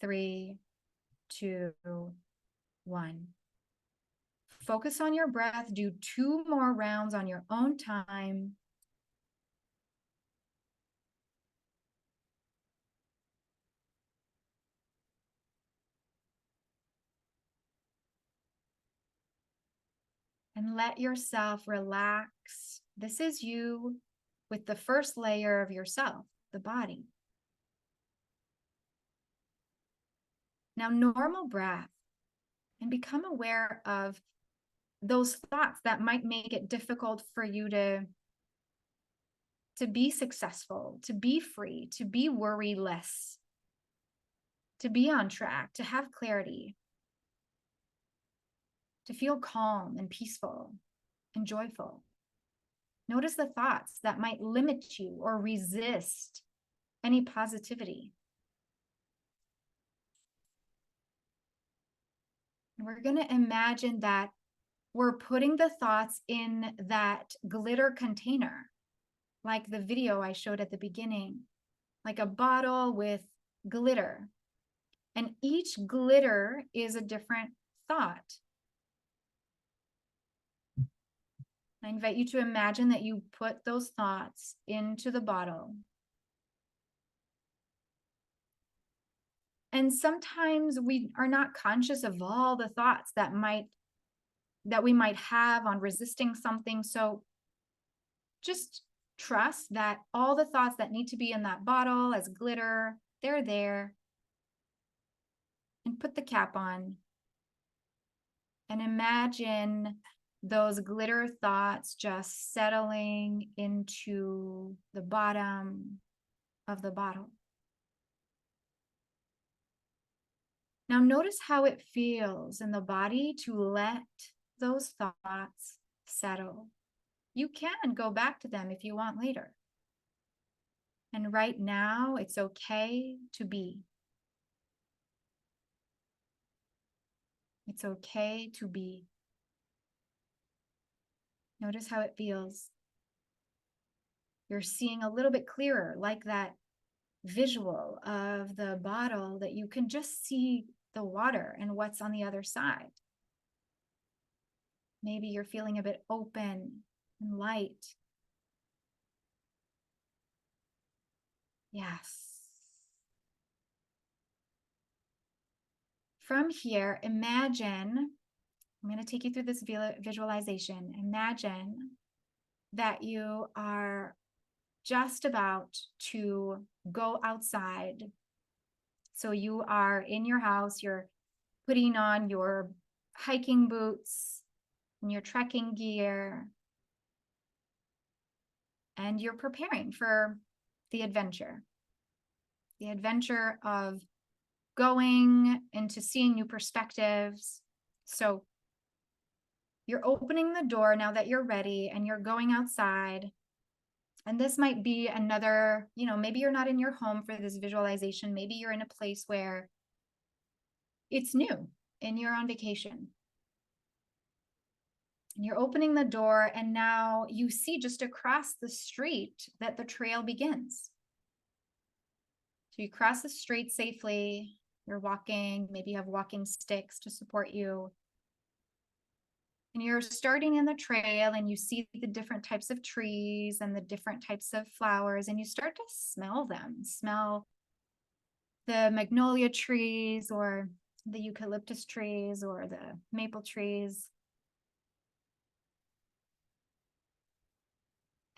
3, 2, 1. Focus on your breath. Do 2 more rounds on your own time. And let yourself relax. This is you with the first layer of yourself, the body. Now, normal breath, and become aware of those thoughts that might make it difficult for you to be successful, to be free, to be worryless, to be on track, to have clarity, to feel calm and peaceful and joyful. Notice the thoughts that might limit you or resist any positivity. We're going to imagine that we're putting the thoughts in that glitter container, like the video I showed at the beginning, like a bottle with glitter. And each glitter is a different thought. I invite you to imagine that you put those thoughts into the bottle. And sometimes we are not conscious of all the thoughts that we might have on resisting something. So just trust that all the thoughts that need to be in that bottle as glitter, they're there. And put the cap on. And imagine those glitter thoughts just settling into the bottom of the bottle. Now notice how it feels in the body to let those thoughts settle. You can go back to them if you want later. And right now, it's okay to be. It's okay to be. Notice how it feels. You're seeing a little bit clearer, like that visual of the bottle that you can just see the water and what's on the other side. Maybe you're feeling a bit open and light. Yes. From here, imagine, I'm going to take you through this visualization. Imagine that you are just about to go outside. So you are in your house, you're putting on your hiking boots and your trekking gear, and you're preparing for the adventure of going into seeing new perspectives. So you're opening the door now that you're ready and you're going outside. And this might be another, maybe you're not in your home for this visualization. Maybe you're in a place where it's new and you're on vacation. And you're opening the door, and now you see just across the street that the trail begins. So you cross the street safely, you're walking, maybe you have walking sticks to support you. And you're starting in the trail, and you see the different types of trees and the different types of flowers, and you start to smell them. Smell the magnolia trees or the eucalyptus trees or the maple trees.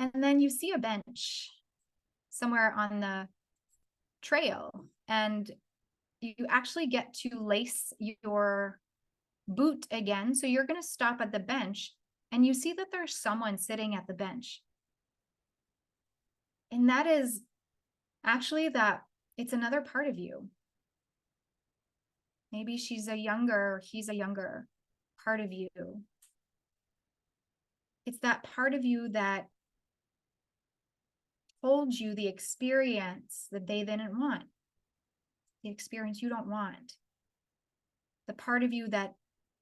And then you see a bench somewhere on the trail, and you actually get to lace your boot again. So you're going to stop at the bench, and you see that there's someone sitting at the bench. And that is actually that it's another part of you. Maybe he's a younger part of you. It's that part of you that told you the experience that they didn't want, the experience you don't want. The part of you that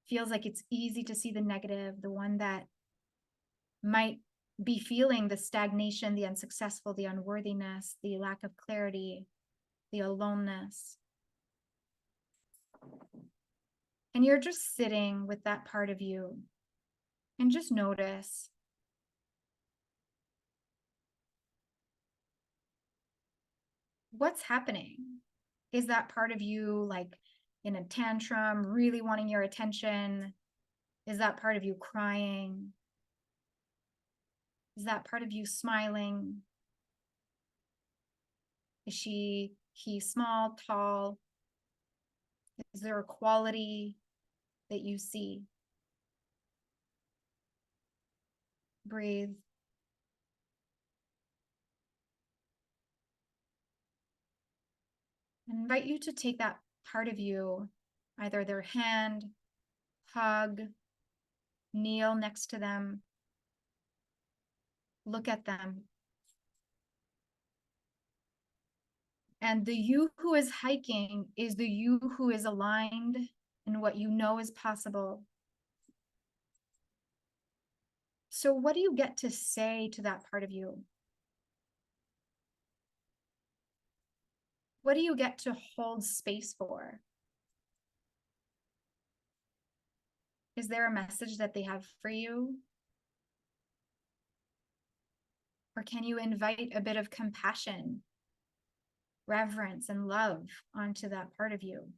feels like it's easy to see the negative, the one that might be feeling the stagnation, the unsuccessful, the unworthiness, the lack of clarity, the aloneness. And you're just sitting with that part of you, and just notice. What's happening? Is that part of you like in a tantrum, really wanting your attention? Is that part of you crying? Is that part of you smiling? Is he small, tall? Is there a quality that you see? Breathe. I invite you to take that part of you, either their hand, hug, kneel next to them, look at them. And the you who is hiking is the you who is aligned in what you know is possible. So what do you get to say to that part of you? What do you get to hold space for? Is there a message that they have for you? Or can you invite a bit of compassion, reverence, and love onto that part of you?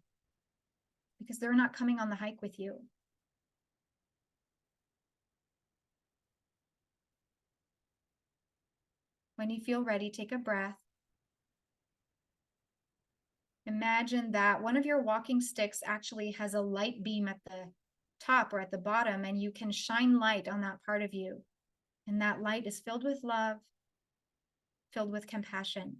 Because they're not coming on the hike with you. When you feel ready, take a breath. Imagine that one of your walking sticks actually has a light beam at the top or at the bottom, and you can shine light on that part of you. And that light is filled with love, filled with compassion.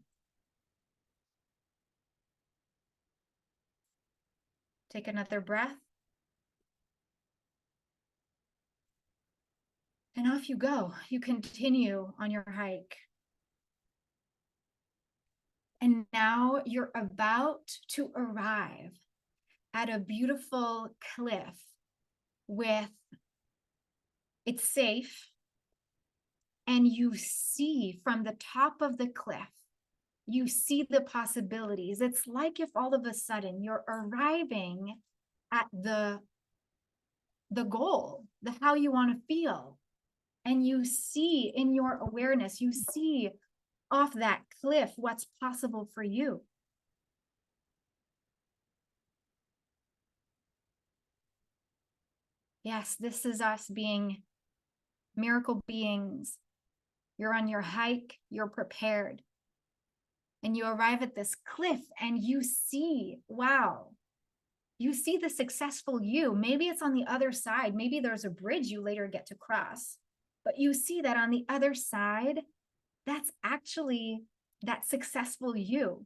Take another breath. And off you go. You continue on your hike. And now you're about to arrive at a beautiful cliff with, it's safe. And you see from the top of the cliff, you see the possibilities. It's like if all of a sudden you're arriving at the goal, the how you want to feel. And you see in your awareness, you see off that cliff what's possible for you. Yes, this is us being miracle beings. You're on your hike, you're prepared. And you arrive at this cliff and you see, wow, you see the successful you. Maybe it's on the other side. Maybe there's a bridge you later get to cross. But you see that on the other side, that's actually that successful you.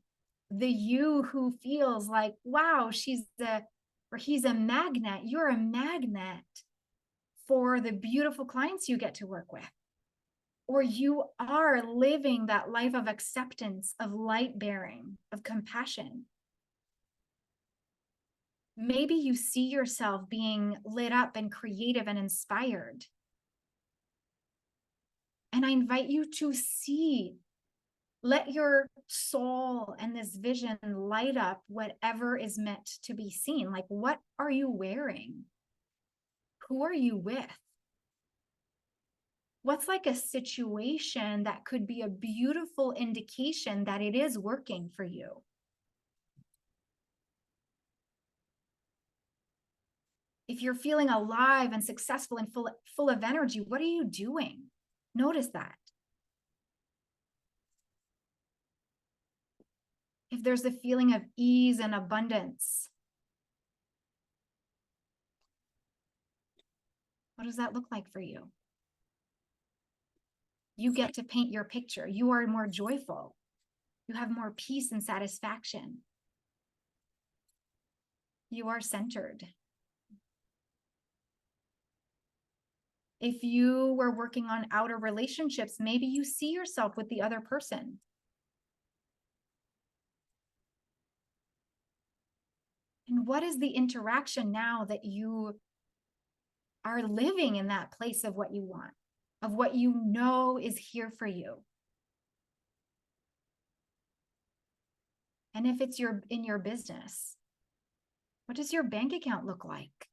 The you who feels like, wow, he's a magnet. You're a magnet for the beautiful clients you get to work with. Or you are living that life of acceptance, of light bearing, of compassion. Maybe you see yourself being lit up and creative and inspired. And I invite you to see, let your soul and this vision light up whatever is meant to be seen. Like, what are you wearing? Who are you with? What's like a situation that could be a beautiful indication that it is working for you? If you're feeling alive and successful and full of energy, what are you doing? Notice that. If there's a feeling of ease and abundance, what does that look like for you? You get to paint your picture. You are more joyful. You have more peace and satisfaction. You are centered. If you were working on outer relationships, maybe you see yourself with the other person. And what is the interaction now that you are living in that place of what you want, of what you know is here for you? And if it's in your business, what does your bank account look like?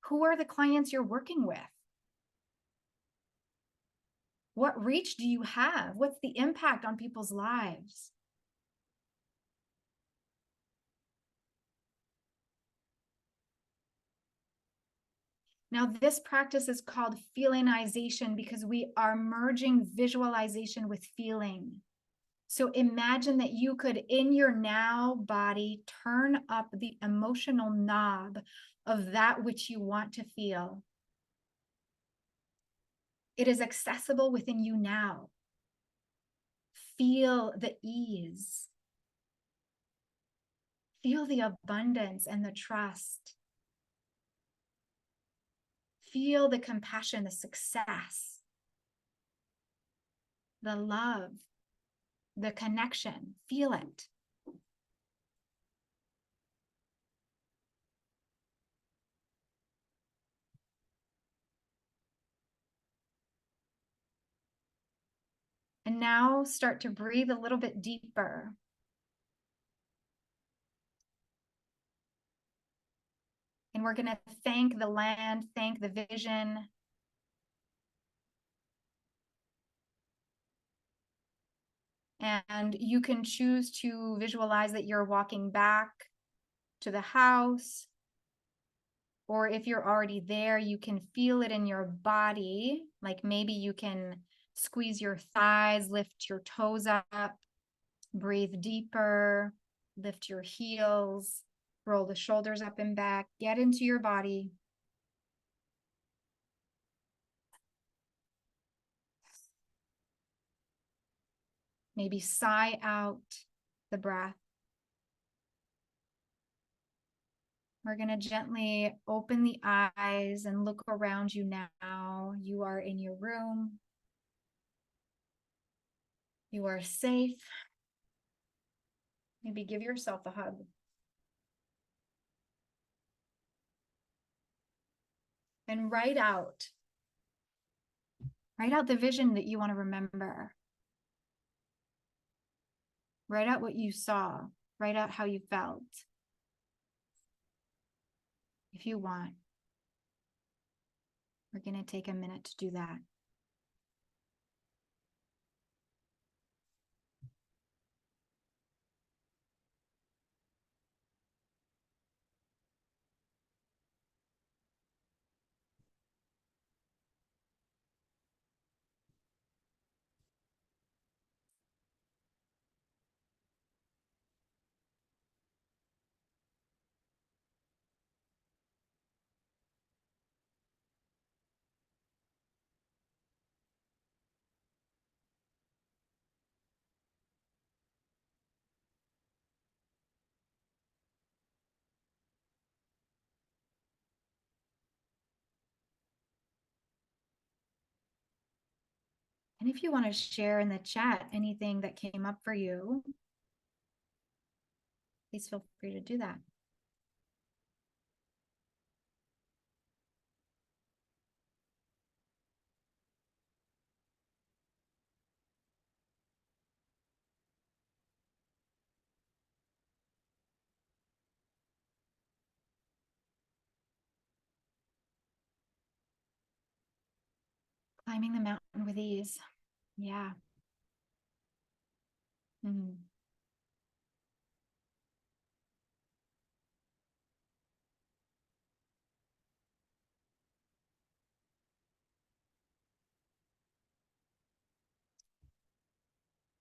Who are the clients you're working with? What reach do you have? What's the impact on people's lives? Now, this practice is called feelingization because we are merging visualization with feeling. So imagine that you could, in your now body, turn up the emotional knob of that which you want to feel. It is accessible within you now. Feel the ease. Feel the abundance and the trust. Feel the compassion, the success, the love, the connection. Feel it. And now start to breathe a little bit deeper. And we're going to thank the land, thank the vision. And you can choose to visualize that you're walking back to the house. Or if you're already there, you can feel it in your body. Like maybe you can squeeze your thighs, lift your toes up, breathe deeper, lift your heels, roll the shoulders up and back, get into your body. Maybe sigh out the breath. We're going to gently open the eyes and look around you now. You are in your room. You are safe. Maybe give yourself a hug. And write out the vision that you want to remember. Write out what you saw. Write out how you felt. If you want, we're going to take a minute to do that. And if you want to share in the chat anything that came up for you, please feel free to do that. Climbing the mountain with ease. Yeah. Mhm.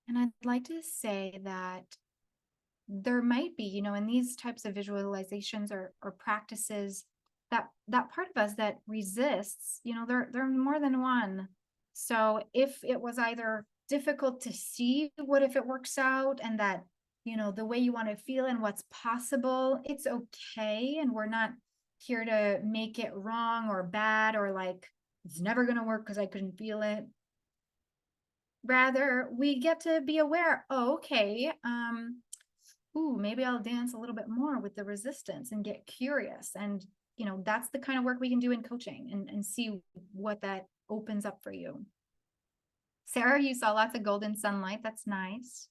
And I'd like to say that there might be, in these types of visualizations or practices, that part of us that resists, there are more than one. So if it was either difficult to see what if it works out, and that, the way you want to feel and what's possible, it's okay. And we're not here to make it wrong or bad, or like, it's never going to work because I couldn't feel it. Rather, we get to be aware, oh, okay, ooh, maybe I'll dance a little bit more with the resistance and get curious. And, that's the kind of work we can do in coaching, and see what that opens up for you. Sarah, you saw lots of golden sunlight. That's nice.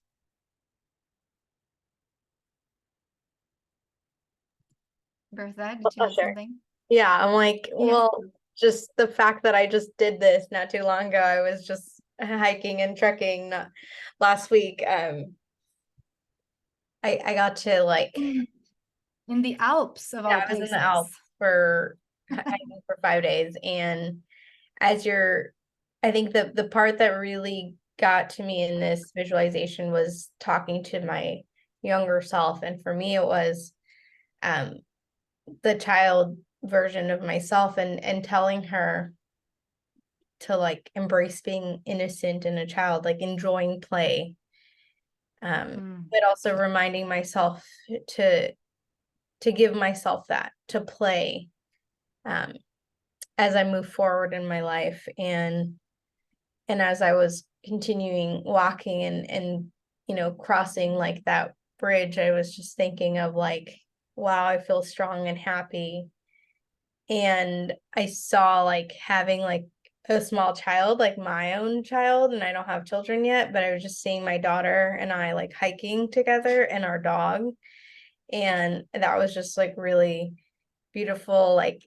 Bertha, did you Oh, have sure. something? Yeah, I'm like, Yeah. well, just the fact that I just did this not too long ago. I was just hiking and trekking last week. I got to like, In the Alps of yeah, all I was in places. the Alps for hiking for 5 days, and as you're, I think the part that really got to me in this visualization was talking to my younger self, and for me it was um the child version of myself, and telling her to like embrace being innocent and a child, like enjoying play, but also reminding myself to give myself that to play um as I move forward in my life. And as I was continuing walking and crossing like that bridge, I was just thinking of like, wow, I feel strong and happy. And I saw like having like a small child, like my own child, and I don't have children yet, but I was just seeing my daughter and I like hiking together, and our dog. And that was just like really beautiful, like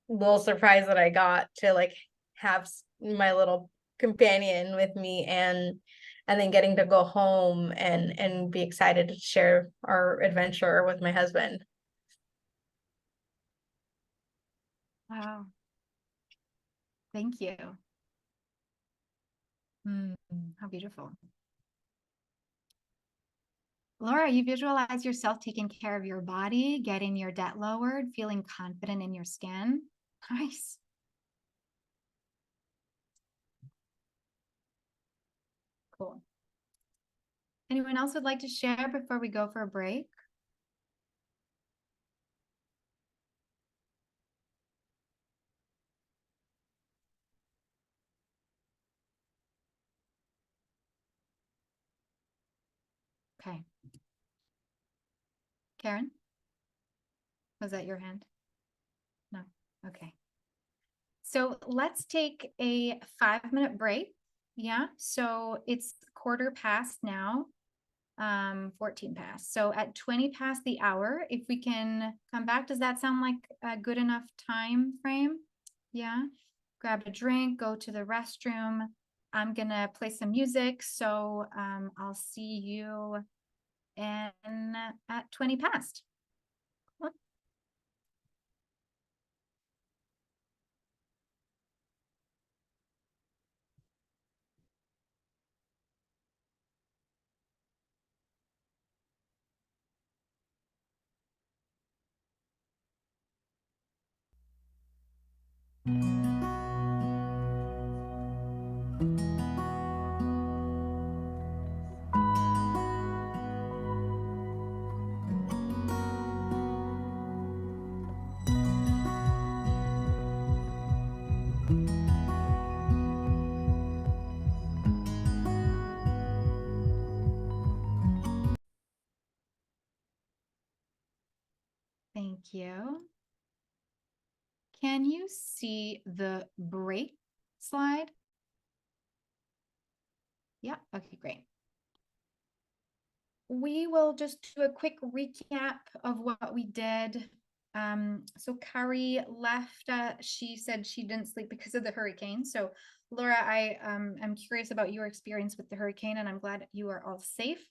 little surprise that I got to like have my little companion with me, and then getting to go home and be excited to share our adventure with my husband. Wow. Thank you. How beautiful. Laura, you visualize yourself taking care of your body, getting your debt lowered, feeling confident in your skin. Nice. Cool. Anyone else would like to share before we go for a break? Okay. Karen, was that your hand? No. Okay. So let's take a 5-minute break. Yeah. So it's 1/4 past now, 14 past. So at 20 past the hour, if we can come back, does that sound like a good enough time frame? Yeah. Grab a drink, go to the restroom. I'm gonna play some music. So I'll see you at 20 past. Thank you. Can you see the break slide? Yeah, okay, great. We will just do a quick recap of what we did. So Kari left, she said she didn't sleep because of the hurricane. So Laura, I am curious about your experience with the hurricane, and I'm glad you are all safe,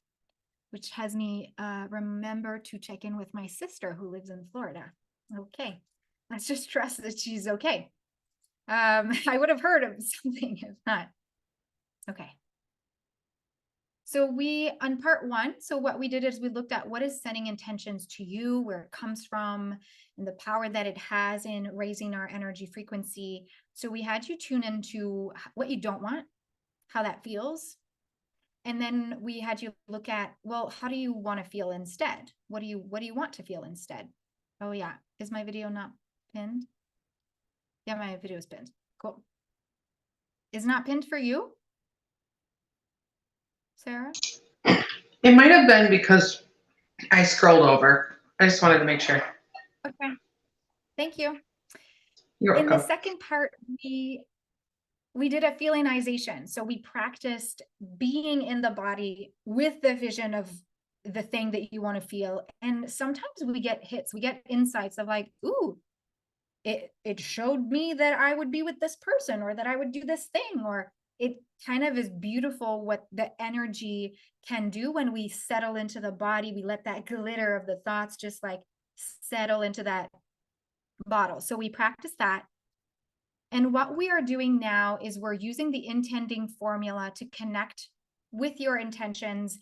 which has me remember to check in with my sister who lives in Florida. Okay, let's just trust that she's okay. I would have heard of something if not. Okay. So on part one, so what we did is we looked at what is setting intentions to you, where it comes from, and the power that it has in raising our energy frequency. So we had you tune into what you don't want, how that feels. And then we had you look at, well, how do you want to feel instead? What do you want to feel instead? Oh yeah, is my video not pinned? Yeah, my video is pinned. Cool. Is not pinned for you, Sarah? It might have been because I scrolled over. I just wanted to make sure. Okay, thank you. You're In the welcome. second part, we did a feelingization. So we practiced being in the body with the vision of the thing that you want to feel. And sometimes we get hits, we get insights of like, ooh, it showed me that I would be with this person, or that I would do this thing, or it kind of is beautiful what the energy can do when we settle into the body. We let that glitter of the thoughts just like settle into that bottle. So we practice that. And what we are doing now is we're using the intending formula to connect with your intentions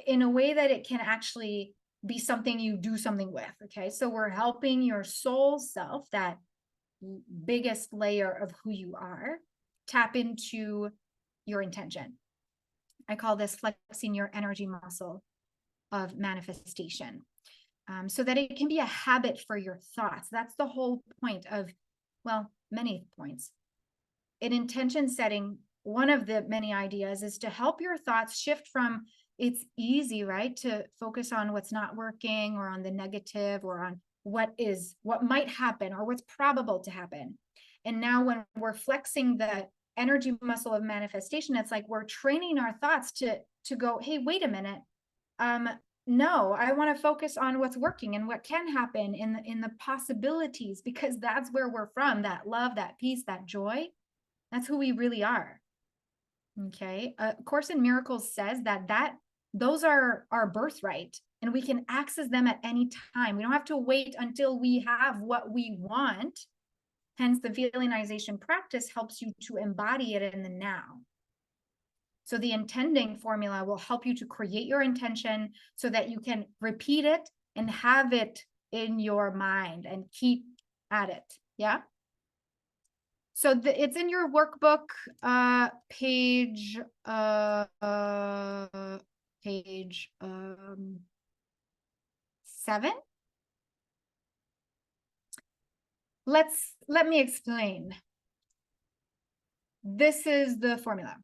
in a way that it can actually be something you do something with. Okay. So we're helping your soul self, that biggest layer of who you are, tap into your intention. I call this flexing your energy muscle of manifestation, so that it can be a habit for your thoughts. That's the whole point of, well, many points. In intention setting, one of the many ideas is to help your thoughts shift from, it's easy, right, to focus on what's not working, or on the negative, or on what might happen, or what's probable to happen. And now when we're flexing the energy muscle of manifestation, it's like we're training our thoughts to go, hey, wait a minute. No, I want to focus on what's working and what can happen in the possibilities, because that's where we're from, that love, that peace, that joy. That's who we really are. Okay. Course in Miracles says that those are our birthright, and we can access them at any time. We don't have to wait until we have what we want. Hence, the feelingization practice helps you to embody it in the now. So the intending formula will help you to create your intention so that you can repeat it and have it in your mind and keep at it. Yeah. So it's in your workbook, page 7. Let me explain. This is the formula.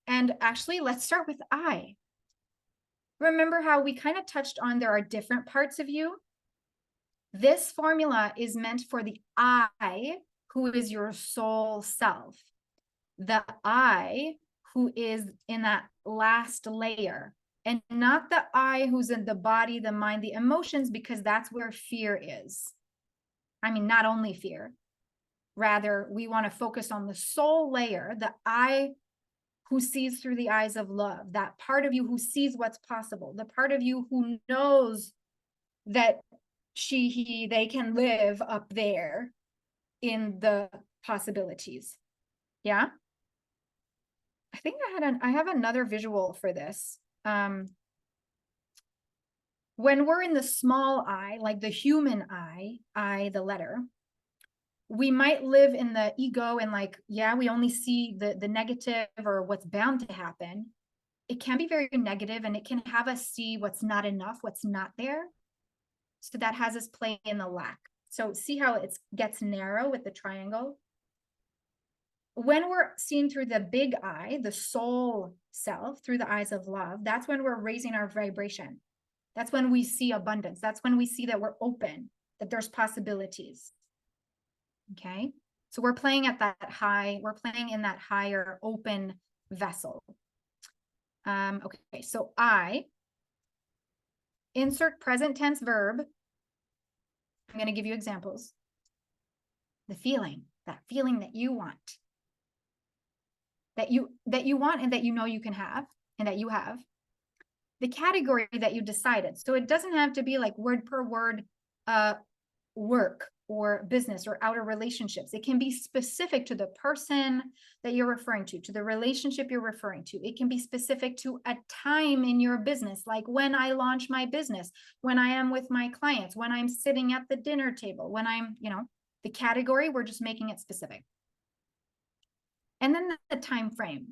And actually, let's start with I. Remember how we kind of touched on there are different parts of you? This formula is meant for the I, who is your soul self. The I who is in that last layer, and not the I who's in the body, the mind, the emotions, because that's where fear is. I mean, not only fear. Rather, we want to focus on the soul layer, the I who sees through the eyes of love, that part of you who sees what's possible, the part of you who knows that they can live up there in the possibilities. Yeah. I think I have another visual for this. When we're in the small I, like the human I, the letter, we might live in the ego and like, yeah, we only see the negative or what's bound to happen. It can be very negative, and it can have us see what's not enough, what's not there. So that has us play in the lack. So see how it gets narrow with the triangle? When we're seeing through the big I, the soul self, through the eyes of love, that's when we're raising our vibration. That's when we see abundance. That's when we see that we're open, that there's possibilities. Okay. So we're playing at that high, we're playing in that higher open vessel. Okay. So I insert present tense verb going to give you examples. The feeling, that feeling that you want, that you want and that you know you can have and that you have. The category that you decided. So it doesn't have to be like word per word work or business or outer relationships. It can be specific to the person that you're referring to the relationship you're referring to. It can be specific to a time in your business, like when I launch my business, when I am with my clients, when I'm sitting at the dinner table, when I'm, the category, we're just making it specific. And then the time frame.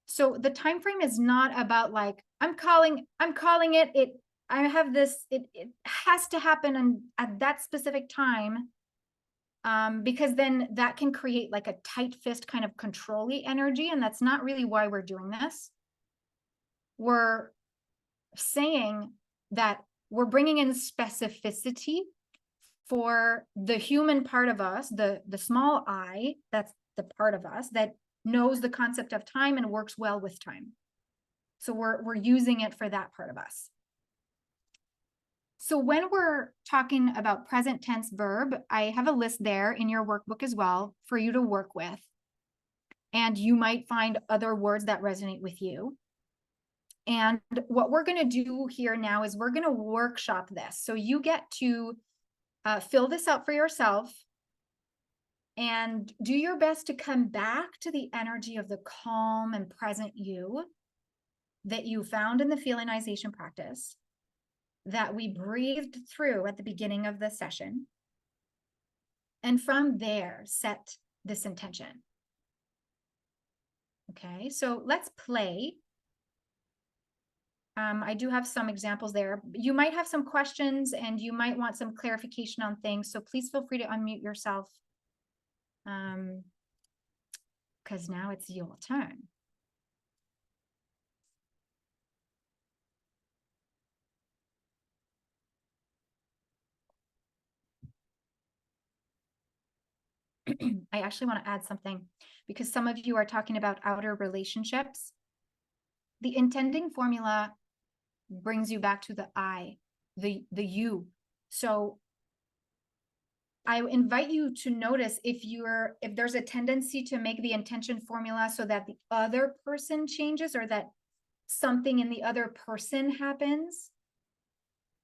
So the time frame is not about like, I'm calling it, I have this, it has to happen at that specific time. Because then that can create like a tight fist kind of control-y energy. And that's not really why we're doing this. We're saying that we're bringing in specificity for the human part of us, the small I, that's the part of us that knows the concept of time and works well with time. So we're using it for that part of us. So when we're talking about present tense verb, I have a list there in your workbook as well for you to work with. And you might find other words that resonate with you. And what we're going to do here now is we're going to workshop this. So you get to fill this out for yourself and do your best to come back to the energy of the calm and present you that you found in the feelingization practice that we breathed through at the beginning of the session. And from there, set this intention. Okay, so let's play. I do have some examples there. You might have some questions and you might want some clarification on things. So please feel free to unmute yourself. Because now it's your turn. I actually want to add something because some of you are talking about outer relationships. The intending formula brings you back to the I, the you. So I invite you to notice if there's a tendency to make the intention formula so that the other person changes or that something in the other person happens.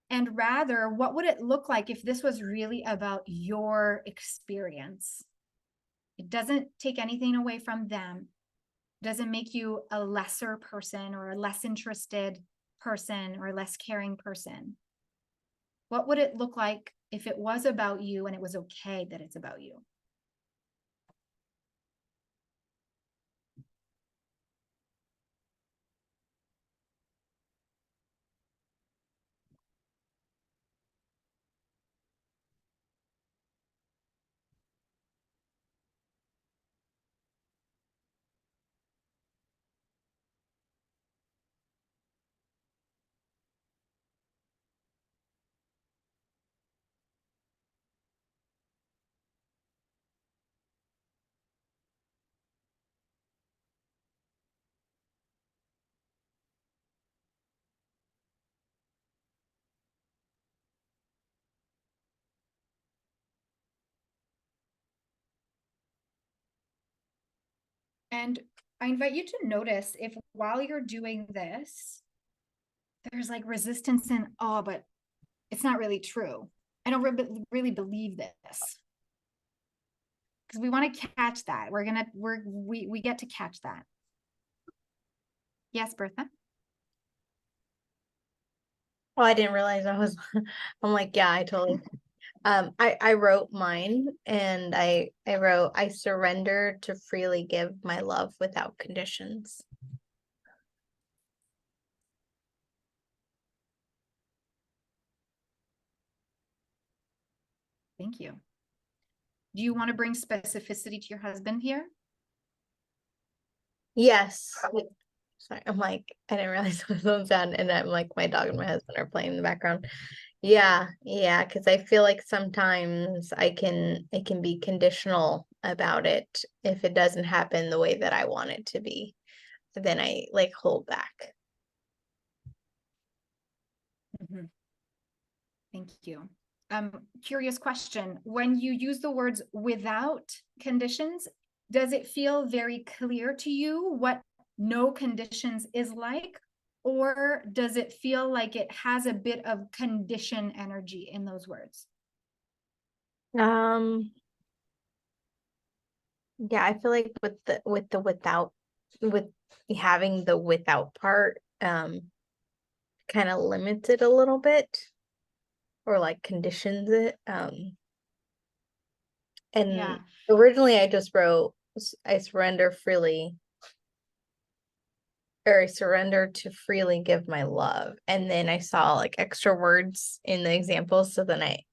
And rather, what would it look like if this was really about your experience? It doesn't take anything away from them. It doesn't make you a lesser person or a less interested person or a less caring person. What would it look like if it was about you and it was okay that it's about you? And I invite you to notice if while you're doing this, there's like resistance and, oh, but it's not really true. I don't really believe this. Because we want to catch that. We get to catch that. Yes, Bertha? Oh, I didn't realize I'm like, yeah, I totally. I wrote mine and I wrote, I surrender to freely give my love without conditions. Thank you. Do you want to bring specificity to your husband here? Yes. Sorry, I'm like, I didn't realize my phone's on and I'm like, my dog and my husband are playing in the background. Yeah, because I feel like sometimes it can be conditional about it. If it doesn't happen the way that I want it to be, then I like hold back. Mm-hmm. Thank you. curious question. When you use the words without conditions, does it feel very clear to you what no conditions is like? Or does it feel like it has a bit of condition energy in those words? Yeah, I feel like with having the without part, kind of limits it a little bit, or like conditions it. And Yeah. originally I just wrote, I surrender freely, or I surrender to freely give my love. And then I saw like extra words in the examples. So then I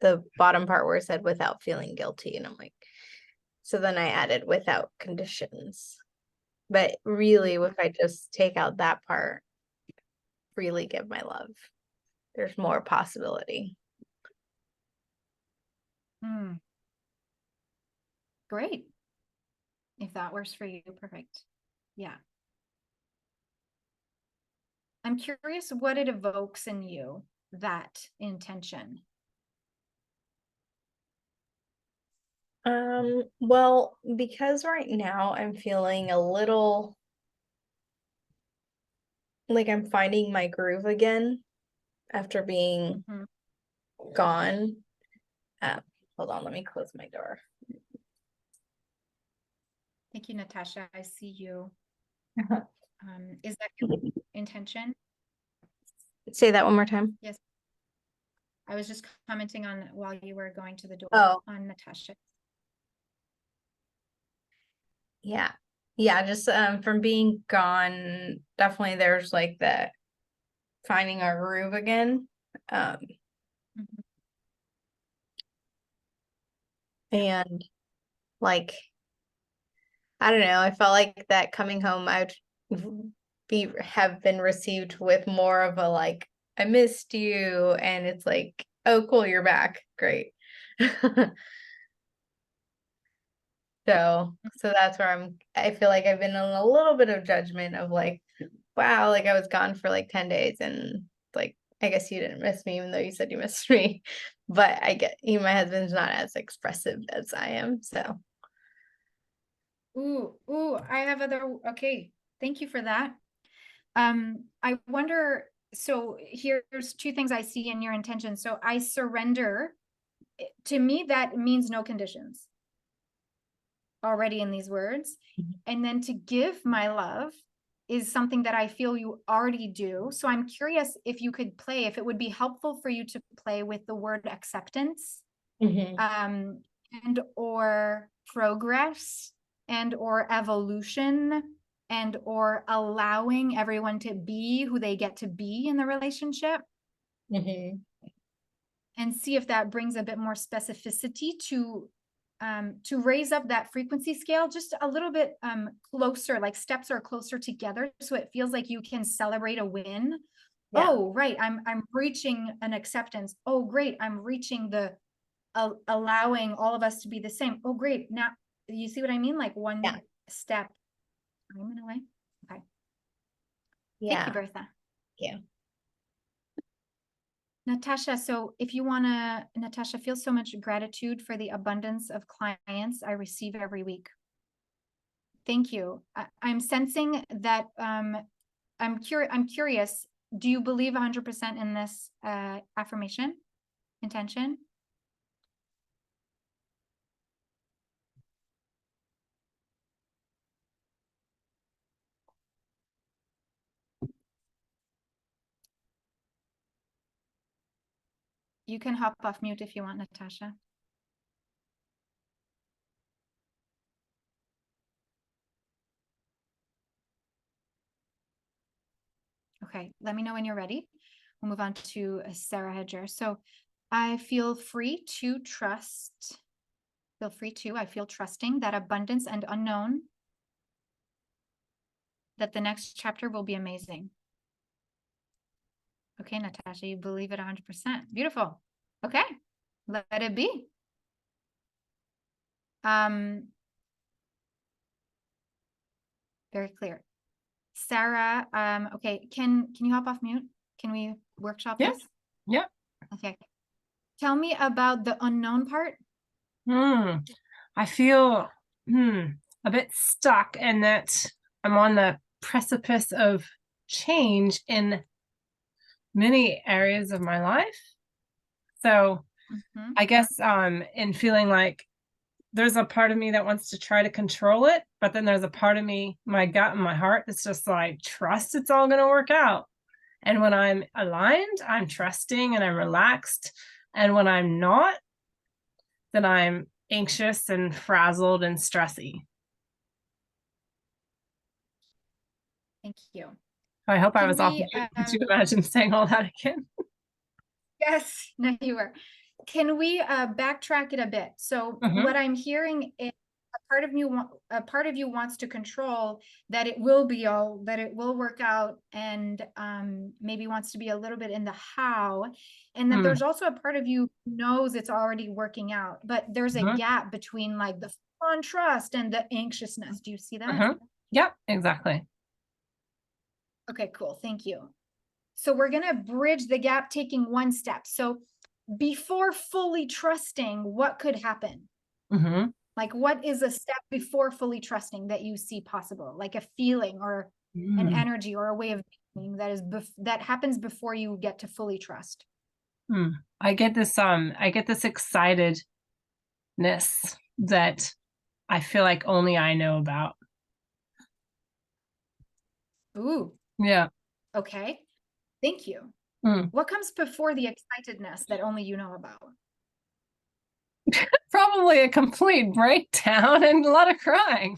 the bottom part where it said without feeling guilty. And I'm like, so then I added without conditions. But really, if I just take out that part, freely give my love, there's more possibility. Great. If that works for you, perfect. Yeah. I'm curious what it evokes in you, that intention. Well, because right now I'm feeling a little like I'm finding my groove again after being gone. Hold on, let me close my door. Thank you, Natasha. I see you. Is that your intention? Say that one more time. Yes. I was just commenting on while you were going to the door on Natasha. Yeah. Yeah, just from being gone, definitely there's like the finding our groove again. And like, I don't know, I felt like that coming home I'd have been received with more of a like, I missed you, and it's like, oh cool, you're back. Great. So that's where I feel like I've been in a little bit of judgment of like, wow, like I was gone for like 10 days and like, I guess you didn't miss me even though you said you missed me. But I get my husband's not as expressive as I am. So Ooh, I have okay. Thank you for that. I wonder, so here's two things I see in your intention. So I surrender. To me, that means no conditions already in these words. And then to give my love is something that I feel you already do. So I'm curious if you could play, if it would be helpful for you to play with the word acceptance, and or progress, and or evolution, and or allowing everyone to be who they get to be in the relationship, and see if that brings a bit more specificity to raise up that frequency scale just a little bit closer, like steps are closer together, so it feels like you can celebrate a win. Yeah. Oh, right, I'm reaching an acceptance. Oh, great, I'm reaching the allowing all of us to be the same. Oh, great, now you see what I mean? Like one step. I'm in a way. Okay. yeah. Thank you, Bertha. Yeah. Natasha, so if you want to, Natasha, feel so much gratitude for the abundance of clients I receive every week. Thank you. I'm sensing that I'm curious, do you believe 100% in this affirmation, intention? You can hop off mute if you want, Natasha. Okay, let me know when you're ready. We'll move on to Sarah Hedger. So I feel free to trust. I feel trusting that abundance and unknown, that the next chapter will be amazing. Okay, Natasha, you believe it 100%. Beautiful. Okay, let it be. Very clear. Sarah, okay, can you hop off mute? Can we workshop this? Yeah. Okay. Tell me about the unknown part. I feel a bit stuck in that I'm on the precipice of change in many areas of my life. So Mhm. I guess in feeling like there's a part of me that wants to try to control it, but then there's a part of me, my gut and my heart, that's just like, trust it's all going to work out. And when I'm aligned, I'm trusting and I'm relaxed. And when I'm not, then I'm anxious and frazzled and stressy. Thank you. I hope I Can was off we, mute. Could you imagine saying all that again? Yes, no, you were. Can we backtrack it a bit? So Mhm. what I'm hearing is a part of you wants to control that it will be all, that it will work out, and maybe wants to be a little bit in the how. And then there's also a part of you who knows it's already working out, but there's a Mhm. gap between like the fun trust and the anxiousness. Do you see that? Yep, exactly. Okay, cool. Thank you. So we're going to bridge the gap taking one step. So before fully trusting, what could happen? Mhm. Like, what is a step before fully trusting that you see possible? Like a feeling or an Mm. energy or a way of being that is that happens before you get to fully trust. I get this excitedness that I feel like only I know about. Ooh, Yeah. okay. Thank you. Mm. What comes before the excitedness that only you know about? Probably a complete breakdown and a lot of crying.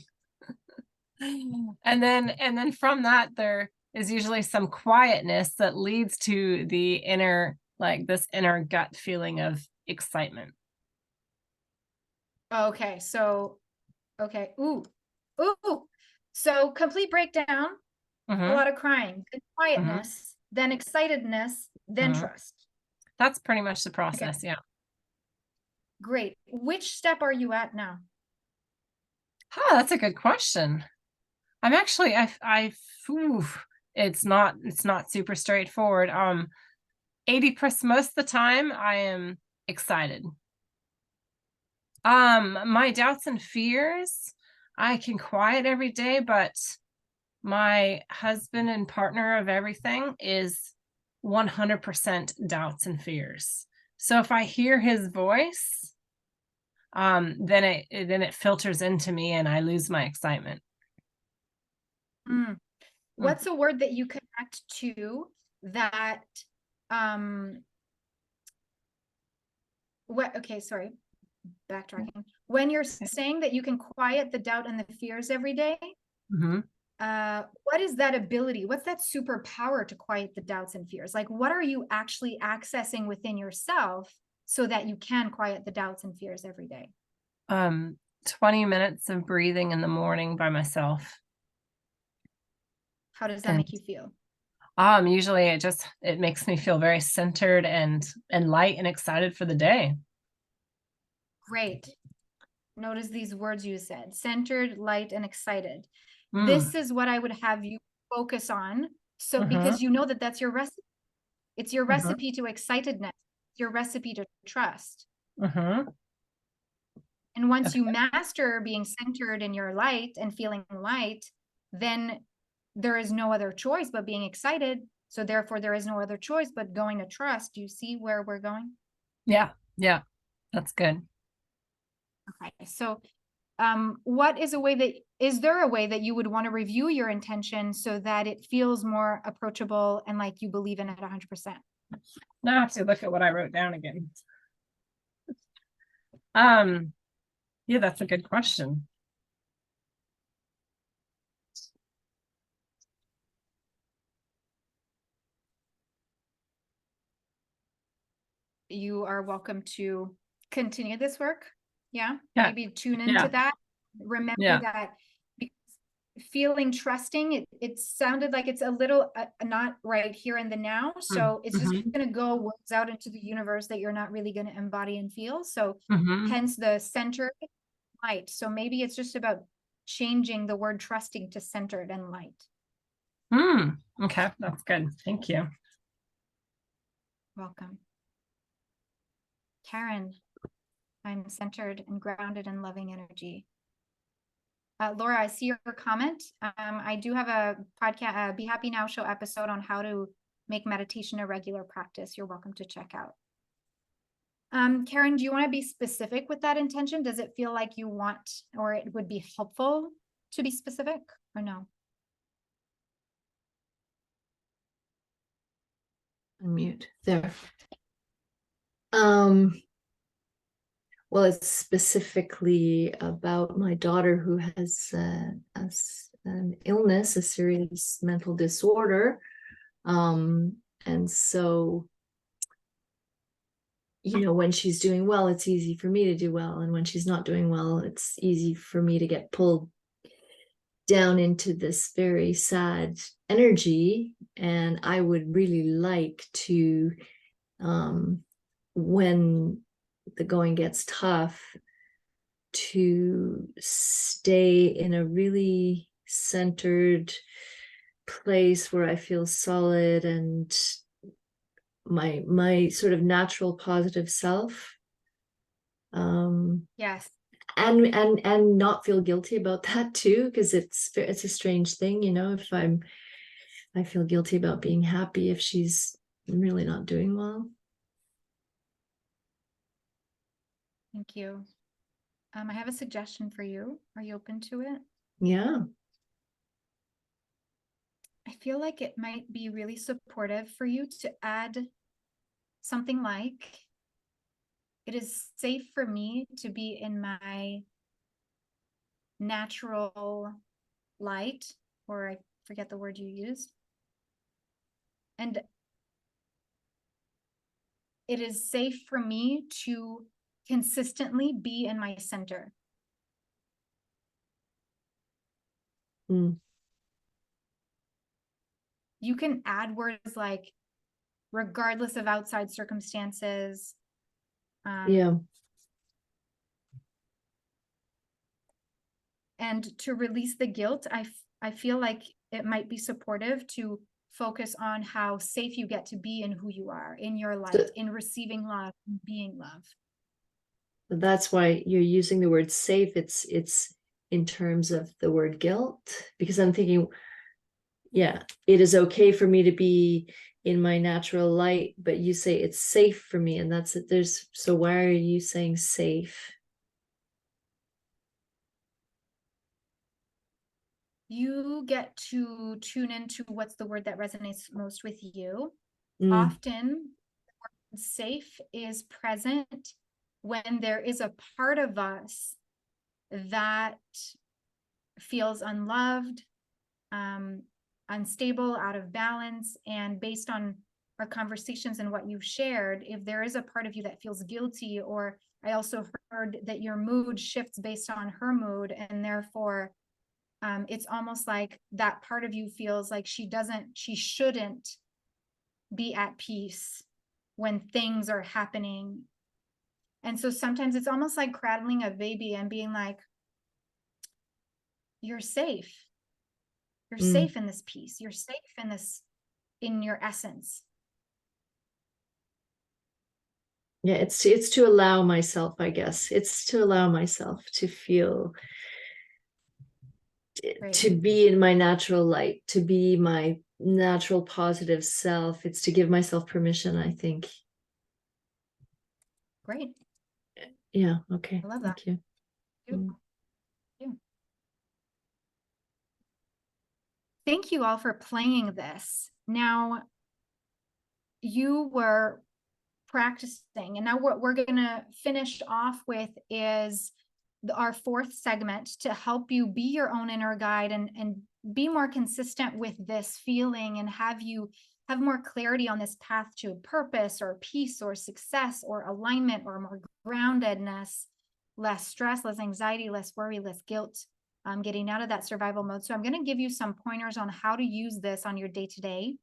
And then from that, there is usually some quietness that leads to the inner, like this inner gut feeling of excitement. Okay, so, okay. Ooh, ooh. So complete breakdown, a Mhm. lot of crying, then quietness, then excitedness, then Mhm. trust. That's pretty much the process. Yeah. Great. Which step are you at now? That's a good question. I'm actually, ooh, it's not super straightforward. 80% most of the time I am excited. My doubts and fears, I can quiet every day, but my husband and partner of everything is 100% doubts and fears. So if I hear his voice, then it filters into me and I lose my excitement. What's a word that you connect to that okay, sorry, backtracking. When you're saying that you can quiet the doubt and the fears every day, Mm-hmm. what is that ability? What's that superpower to quiet the doubts and fears? Like, what are you actually accessing within yourself so that you can quiet the doubts and fears every day? 20 minutes of breathing in the morning by myself. How does that And make you feel? usually it makes me feel very centered and light and excited for the day. Great. Notice these words you said: centered, light, and excited. Mm. This is what I would have you focus on. So, because you know that that's your recipe. It's your recipe to excitedness, your recipe to trust. And once you master being centered in your light and feeling light, then there is no other choice but being excited. So therefore there is no other choice but going to trust. Do you see where we're going? Yeah. Yeah. That's good. Okay. So what is there a way that you would want to review your intention so that it feels more approachable and like you believe in it 100%? Now I have to look at what I wrote down again. Yeah, that's a good question. You are welcome to continue this work. Yeah. Yeah. Maybe tune into that. Remember that feeling trusting, it sounded like it's a little not right here in the now. So it's just going to go words out into the universe that you're not really going to embody and feel. So hence the centered light. So maybe it's just about changing the word trusting to centered and light. Okay, that's good. Thank you. Welcome. Karen, I'm centered and grounded in loving energy. Laura, I see your comment. I do have a podcast, Be Happy Now show episode on how to make meditation a regular practice. You're welcome to check out. Karen, do you want to be specific with that intention? Does it feel like you want, or it would be helpful to be specific, or no? Unmute there. Well, it's specifically about my daughter who has an illness, a serious mental disorder. And so, you know, when she's doing well, it's easy for me to do well. And when she's not doing well, it's easy for me to get pulled down into this very sad energy. And I would really like to, when the going gets tough, to stay in a really centered place where I feel solid and my sort of natural positive self. Yes. And not feel guilty about that too, because it's a strange thing, you know, if I feel guilty about being happy if she's really not doing well. Thank you. I have a suggestion for you. Are you open to it? Yeah. I feel like it might be really supportive for you to add something like, it is safe for me to be in my natural light, or I forget the word you used. And it is safe for me to consistently be in my center. Mm. You can add words like, regardless of outside circumstances. Yeah. And to release the guilt, I feel like it might be supportive to focus on how safe you get to be in who you are, in your light, in receiving love, being love. That's why you're using the word safe. It's in terms of the word guilt, because I'm thinking, yeah, it is okay for me to be in my natural light, but you say it's safe for me, and that's it. So why are you saying safe? You get to tune into what's the word that resonates most with you. Often, safe is present when there is a part of us that feels unloved, unstable, out of balance. And based on our conversations and what you've shared, if there is a part of you that feels guilty, or I also heard that your mood shifts based on her mood, and therefore it's almost like that part of you feels like she shouldn't be at peace when things are happening. And so sometimes it's almost like cradling a baby and being like, you're safe. You're safe in this peace. You're safe in this, in your essence. Yeah, it's to allow myself, I guess. It's to allow myself to feel, to be in my natural light, to be my natural positive self. It's to give myself permission, I think. Great. Yeah, okay. I love that. Thank you. Thank you all for playing this. Now, you were practicing, and now what we're going to finish off with is our fourth segment to help you be your own inner guide and be more consistent with this feeling, and have you have more clarity on this path to purpose or peace or success or alignment or more groundedness, less stress, less anxiety, less worry, less guilt, getting out of that survival mode. So I'm going to give you some pointers on how to use this on your day-to-day.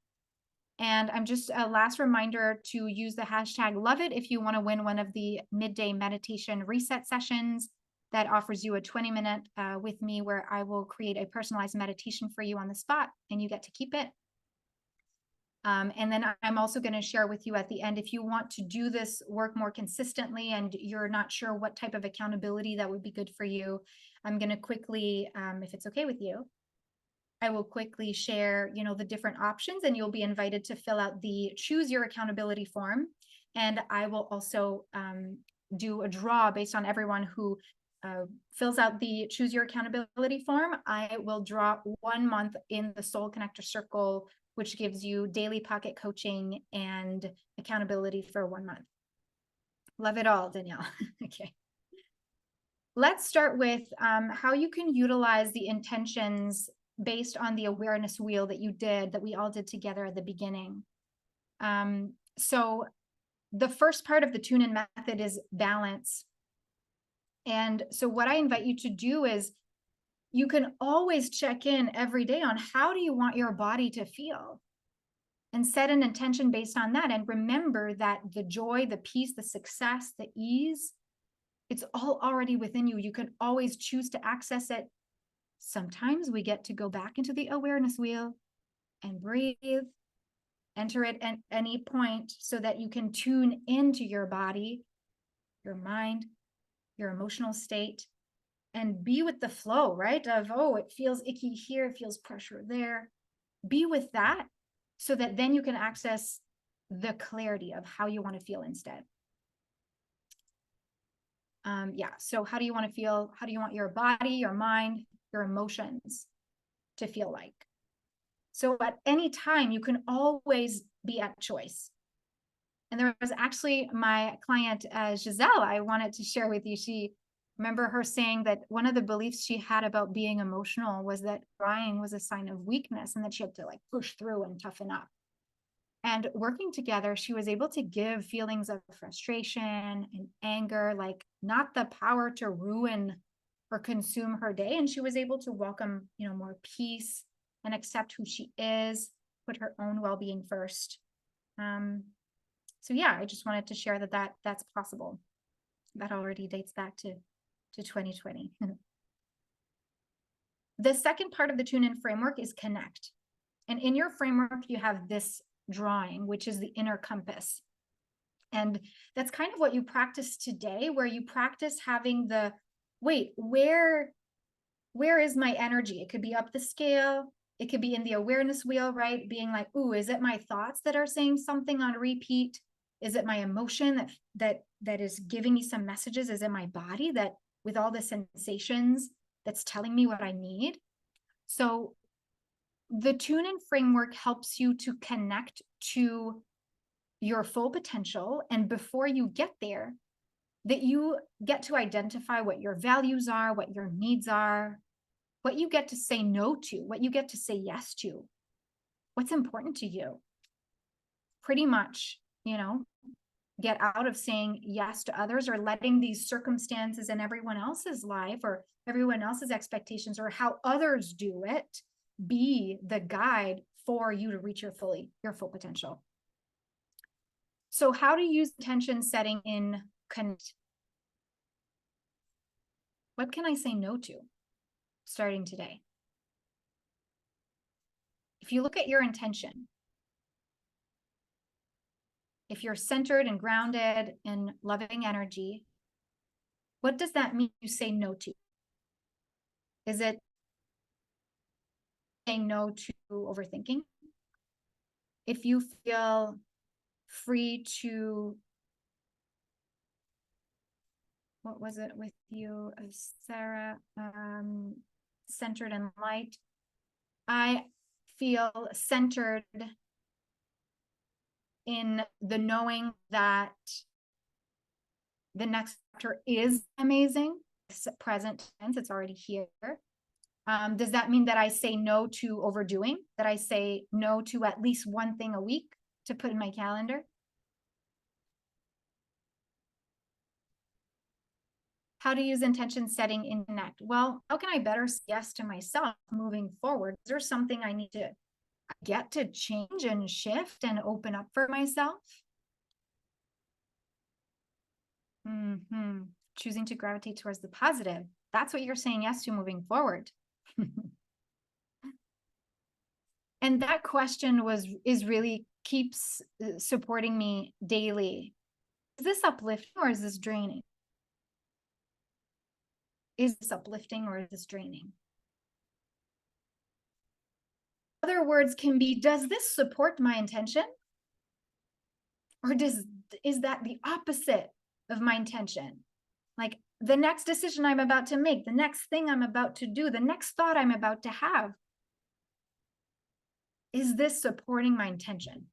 And I'm just a last reminder to use the hashtag #LoveIt if you want to win one of the midday meditation reset sessions that offers you a 20-minute with me, where I will create a personalized meditation for you on the spot, and you get to keep it. And then I'm also going to share with you at the end, if you want to do this work more consistently and you're not sure what type of accountability that would be good for you, I'm going to quickly, if it's okay with you, I will quickly share, the different options, and you'll be invited to fill out the choose your accountability form. And I will also do a draw based on everyone who fills out the choose your accountability form. I will draw 1 month in the Soul Connector Circle, which gives you daily pocket coaching and accountability for 1 month. Love it all, Danielle. Okay. Let's start with how you can utilize the intentions based on the awareness wheel that we all did together at the beginning. So the first part of the tune-in method is balance. And so what I invite you to do is you can always check in every day on how do you want your body to feel, and set an intention based on that. And remember that the joy, the peace, the success, the ease, it's all already within you. You can always choose to access it. Sometimes we get to go back into the awareness wheel and breathe, enter it at any point so that you can tune into your body, your mind, your emotional state, and be with the flow, right? Of, oh, it feels icky here, it feels pressure there. Be with that so that then you can access the clarity of how you want to feel instead. So how do you want to feel? How do you want your body, your mind, your emotions to feel like? So at any time, you can always be at choice. And there was actually my client, Giselle, I wanted to share with you. Remember her saying that one of the beliefs she had about being emotional was that crying was a sign of weakness and that she had to like push through and toughen up. And working together, she was able to give feelings of frustration and anger, like not the power to ruin or consume her day. And she was able to welcome, more peace and accept who she is, put her own well-being first. So yeah, I just wanted to share that's possible. That already dates back to 2020. The second part of the tune-in framework is connect. And in your framework, you have this drawing, which is the inner compass. And that's kind of what you practice today, where you practice having the, wait, where is my energy? It could be up the scale. It could be in the awareness wheel, right? Being like, ooh, is it my thoughts that are saying something on repeat? Is it my emotion that is giving me some messages? Is it my body that with all the sensations that's telling me what I need? So the tune-in framework helps you to connect to your full potential. And before you get there, that you get to identify what your values are, what your needs are, what you get to say no to, what you get to say yes to, what's important to you. Pretty much, get out of saying yes to others or letting these circumstances in everyone else's life or everyone else's expectations or how others do it be the guide for you to reach your full potential. So how to use intention setting in connect? What can I say no to starting today? If you look at your intention, if you're centered and grounded in loving energy, what does that mean you say no to? Is it saying no to overthinking? If you feel free to, what was it with you, Sarah, centered and light? I feel centered in the knowing that the next chapter is amazing. It's present tense, it's already here. Does that mean that I say no to overdoing? That I say no to at least one thing a week to put in my calendar? How to use intention setting in Connect? Well, how can I better say yes to myself moving forward? Is there something I need to get to change and shift and open up for myself? Choosing to gravitate towards the positive. That's what you're saying yes to moving forward. And that question is really keeps supporting me daily. Is this uplifting or is this draining? Is this uplifting or is this draining? Other words can be, does this support my intention? Or is that the opposite of my intention? Like the next decision I'm about to make, the next thing I'm about to do, the next thought I'm about to have, is this supporting my intention?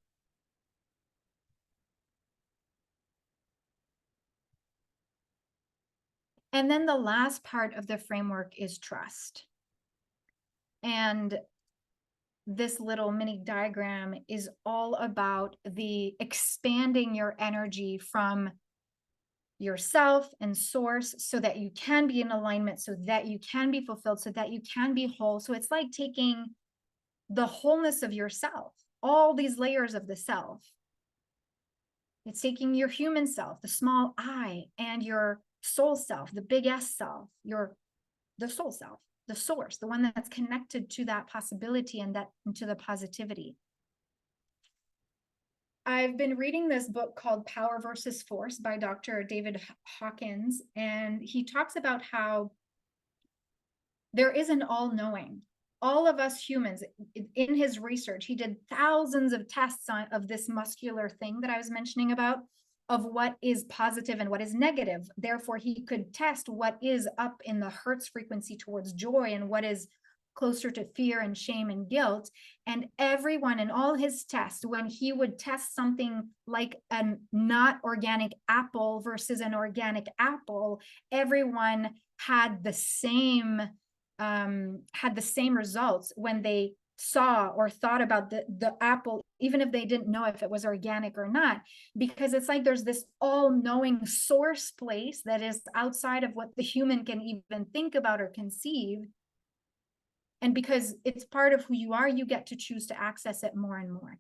And then the last part of the framework is trust. And this little mini diagram is all about the expanding your energy from yourself and source so that you can be in alignment, so that you can be fulfilled, so that you can be whole. So it's like taking the wholeness of yourself, all these layers of the self. It's taking your human self, the small I, and your soul self, the big S self, the soul self, the source, the one that's connected to that possibility and to the positivity. I've been reading this book called Power versus Force by Dr. David Hawkins, and he talks about how there is an all-knowing. All of us humans, in his research, he did thousands of tests of this muscular thing that I was mentioning about, of what is positive and what is negative. Therefore, he could test what is up in the Hertz frequency towards joy and what is closer to fear and shame and guilt. And everyone in all his tests, when he would test something like a not organic apple versus an organic apple, everyone had the same results when they saw or thought about the apple, even if they didn't know if it was organic or not, because it's like there's this all-knowing source place that is outside of what the human can even think about or conceive. And because it's part of who you are, you get to choose to access it more and more.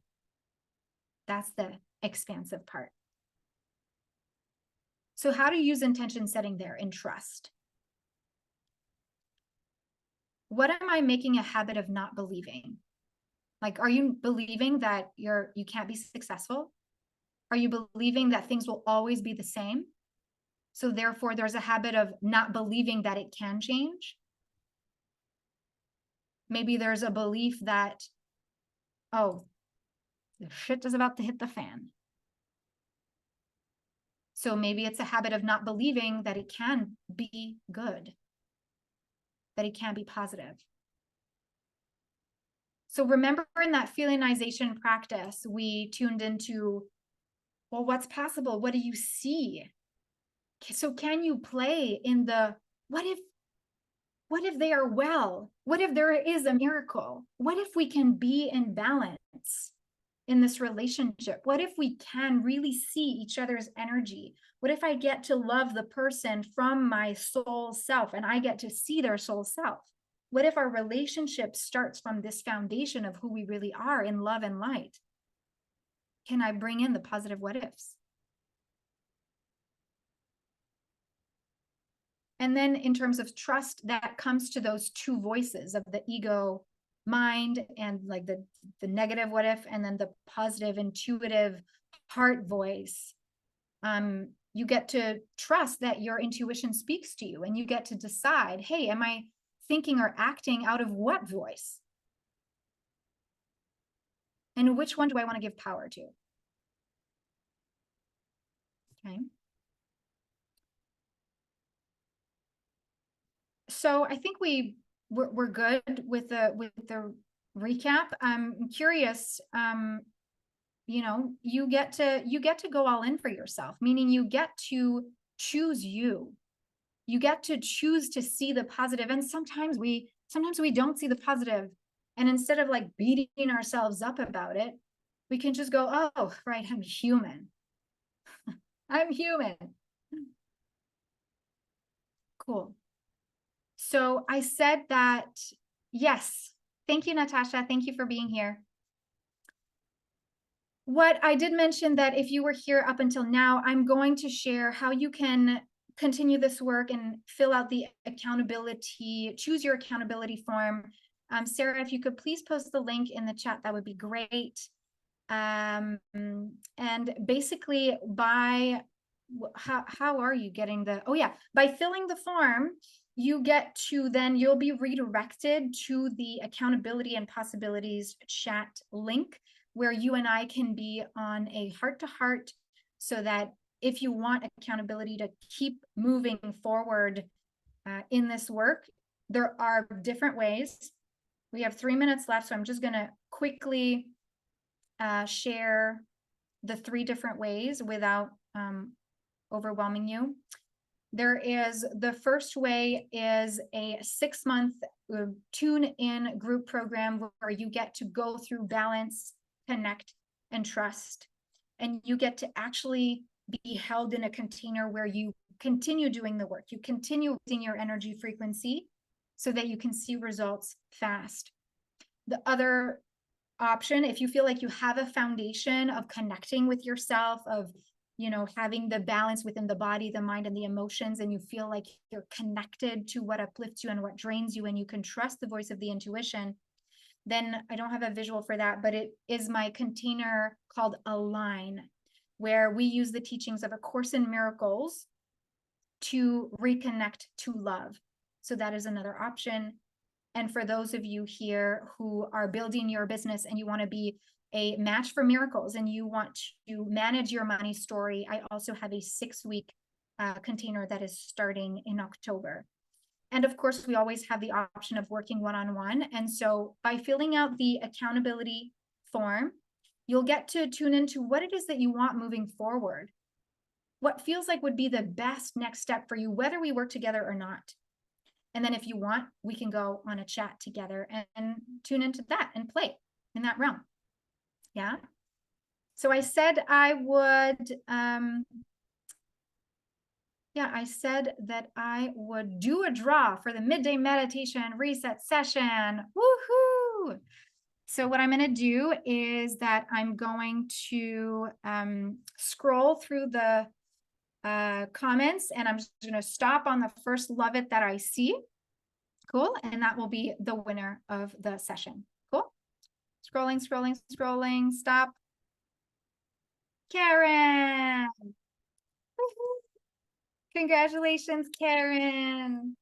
That's the expansive part. So how to use intention setting there in trust? What am I making a habit of not believing? Like, are you believing that you can't be successful? Are you believing that things will always be the same? So therefore, there's a habit of not believing that it can change. Maybe there's a belief that, oh, the shit is about to hit the fan. So maybe it's a habit of not believing that it can be good, that it can be positive. So remember, in that feelingization practice, we tuned into, well, what's possible? What do you see? So can you play in the, what if they are well? What if there is a miracle? What if we can be in balance in this relationship? What if we can really see each other's energy? What if I get to love the person from my soul self and I get to see their soul self? What if our relationship starts from this foundation of who we really are in love and light? Can I bring in the positive what ifs? And then in terms of trust, that comes to those two voices of the ego mind and like the negative what if, and then the positive intuitive heart voice. You get to trust that your intuition speaks to you, and you get to decide, hey, am I thinking or acting out of what voice? And which one do I want to give power to? Okay. So I think we're good with the recap. I'm curious, you know, you get to go all in for yourself, meaning you get to choose you. You get to choose to see the positive. And sometimes we don't see the positive. And instead of like beating ourselves up about it, we can just go, oh, right, I'm human. I'm human. Cool. So I said that, yes. Thank you, Natasha. Thank you for being here. What I did mention that if you were here up until now, I'm going to share how you can continue this work and fill out the accountability, choose your accountability form. Sarah, if you could please post the link in the chat, that would be great. And basically how are you getting oh yeah, by filling the form, you get to then you'll be redirected to the accountability and possibilities chat link where you and I can be on a heart-to-heart so that if you want accountability to keep moving forward in this work, there are different ways. We have 3 minutes left, so I'm just going to quickly share the 3 different ways without overwhelming you. The first way is a 6-month tune-in group program where you get to go through balance, connect, and trust. And you get to actually be held in a container where you continue doing the work. You continue raising your energy frequency so that you can see results fast. The other option, if you feel like you have a foundation of connecting with yourself, of having the balance within the body, the mind, and the emotions, and you feel like you're connected to what uplifts you and what drains you, and you can trust the voice of the intuition, then I don't have a visual for that, but it is my container called Align, where we use the teachings of A Course in Miracles to reconnect to love. So that is another option. And for those of you here who are building your business and you want to be a match for miracles and you want to manage your money story, I also have a 6-week container that is starting in October. And of course, we always have the option of working one-on-one. And so by filling out the accountability form, you'll get to tune into what it is that you want moving forward. What feels like would be the best next step for you, whether we work together or not. And then if you want, we can go on a chat together and tune into that and play in that realm. Yeah. So I said I would, I said that I would do a draw for the midday meditation reset session. Woohoo! So what I'm going to do is that I'm going to scroll through the comments, and I'm just going to stop on the first love it that I see. Cool. And that will be the winner of the session. Cool. Scrolling, scrolling, scrolling. Stop. Karen. Congratulations, Karen.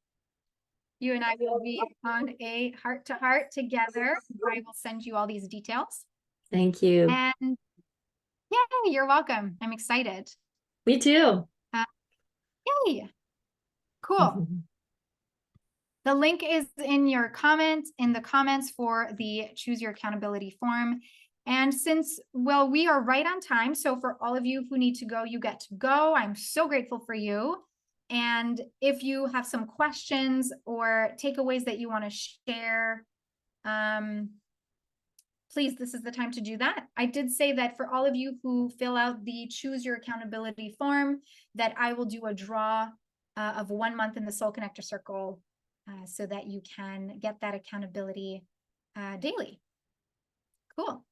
You and I will be on a heart-to-heart together. I will send you all these details. Thank you. And yay, you're welcome. I'm excited. Me too. Yay. Cool. The link is in the comments for the Choose Your Accountability form. And since, well, we are right on time. So for all of you who need to go, you get to go. I'm so grateful for you. And if you have some questions or takeaways that you want to share, please, this is the time to do that. I did say that for all of you who fill out the Choose Your Accountability form, that I will do a draw of 1 month in the Soul Connector Circle so that you can get that accountability daily. Cool.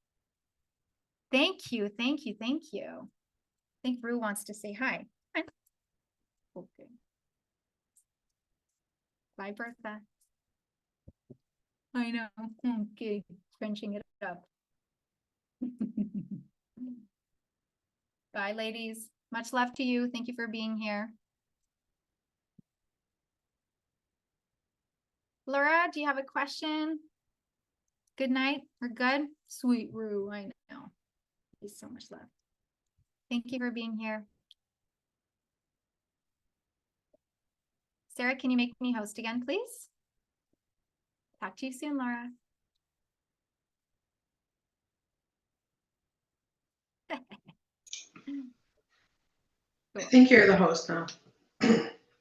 Thank you, thank you, thank you. I think Rue wants to say hi. Hi. Okay. Bye, Bertha. I know. Okay, crunching it up. Bye, ladies. Much love to you. Thank you for being here. Laura, do you have a question? Good night. We're good. Sweet Rue, I know. There's so much love. Thank you for being here. Sarah, can you make me host again, please? Talk to you soon, Laura. I think you're the host now.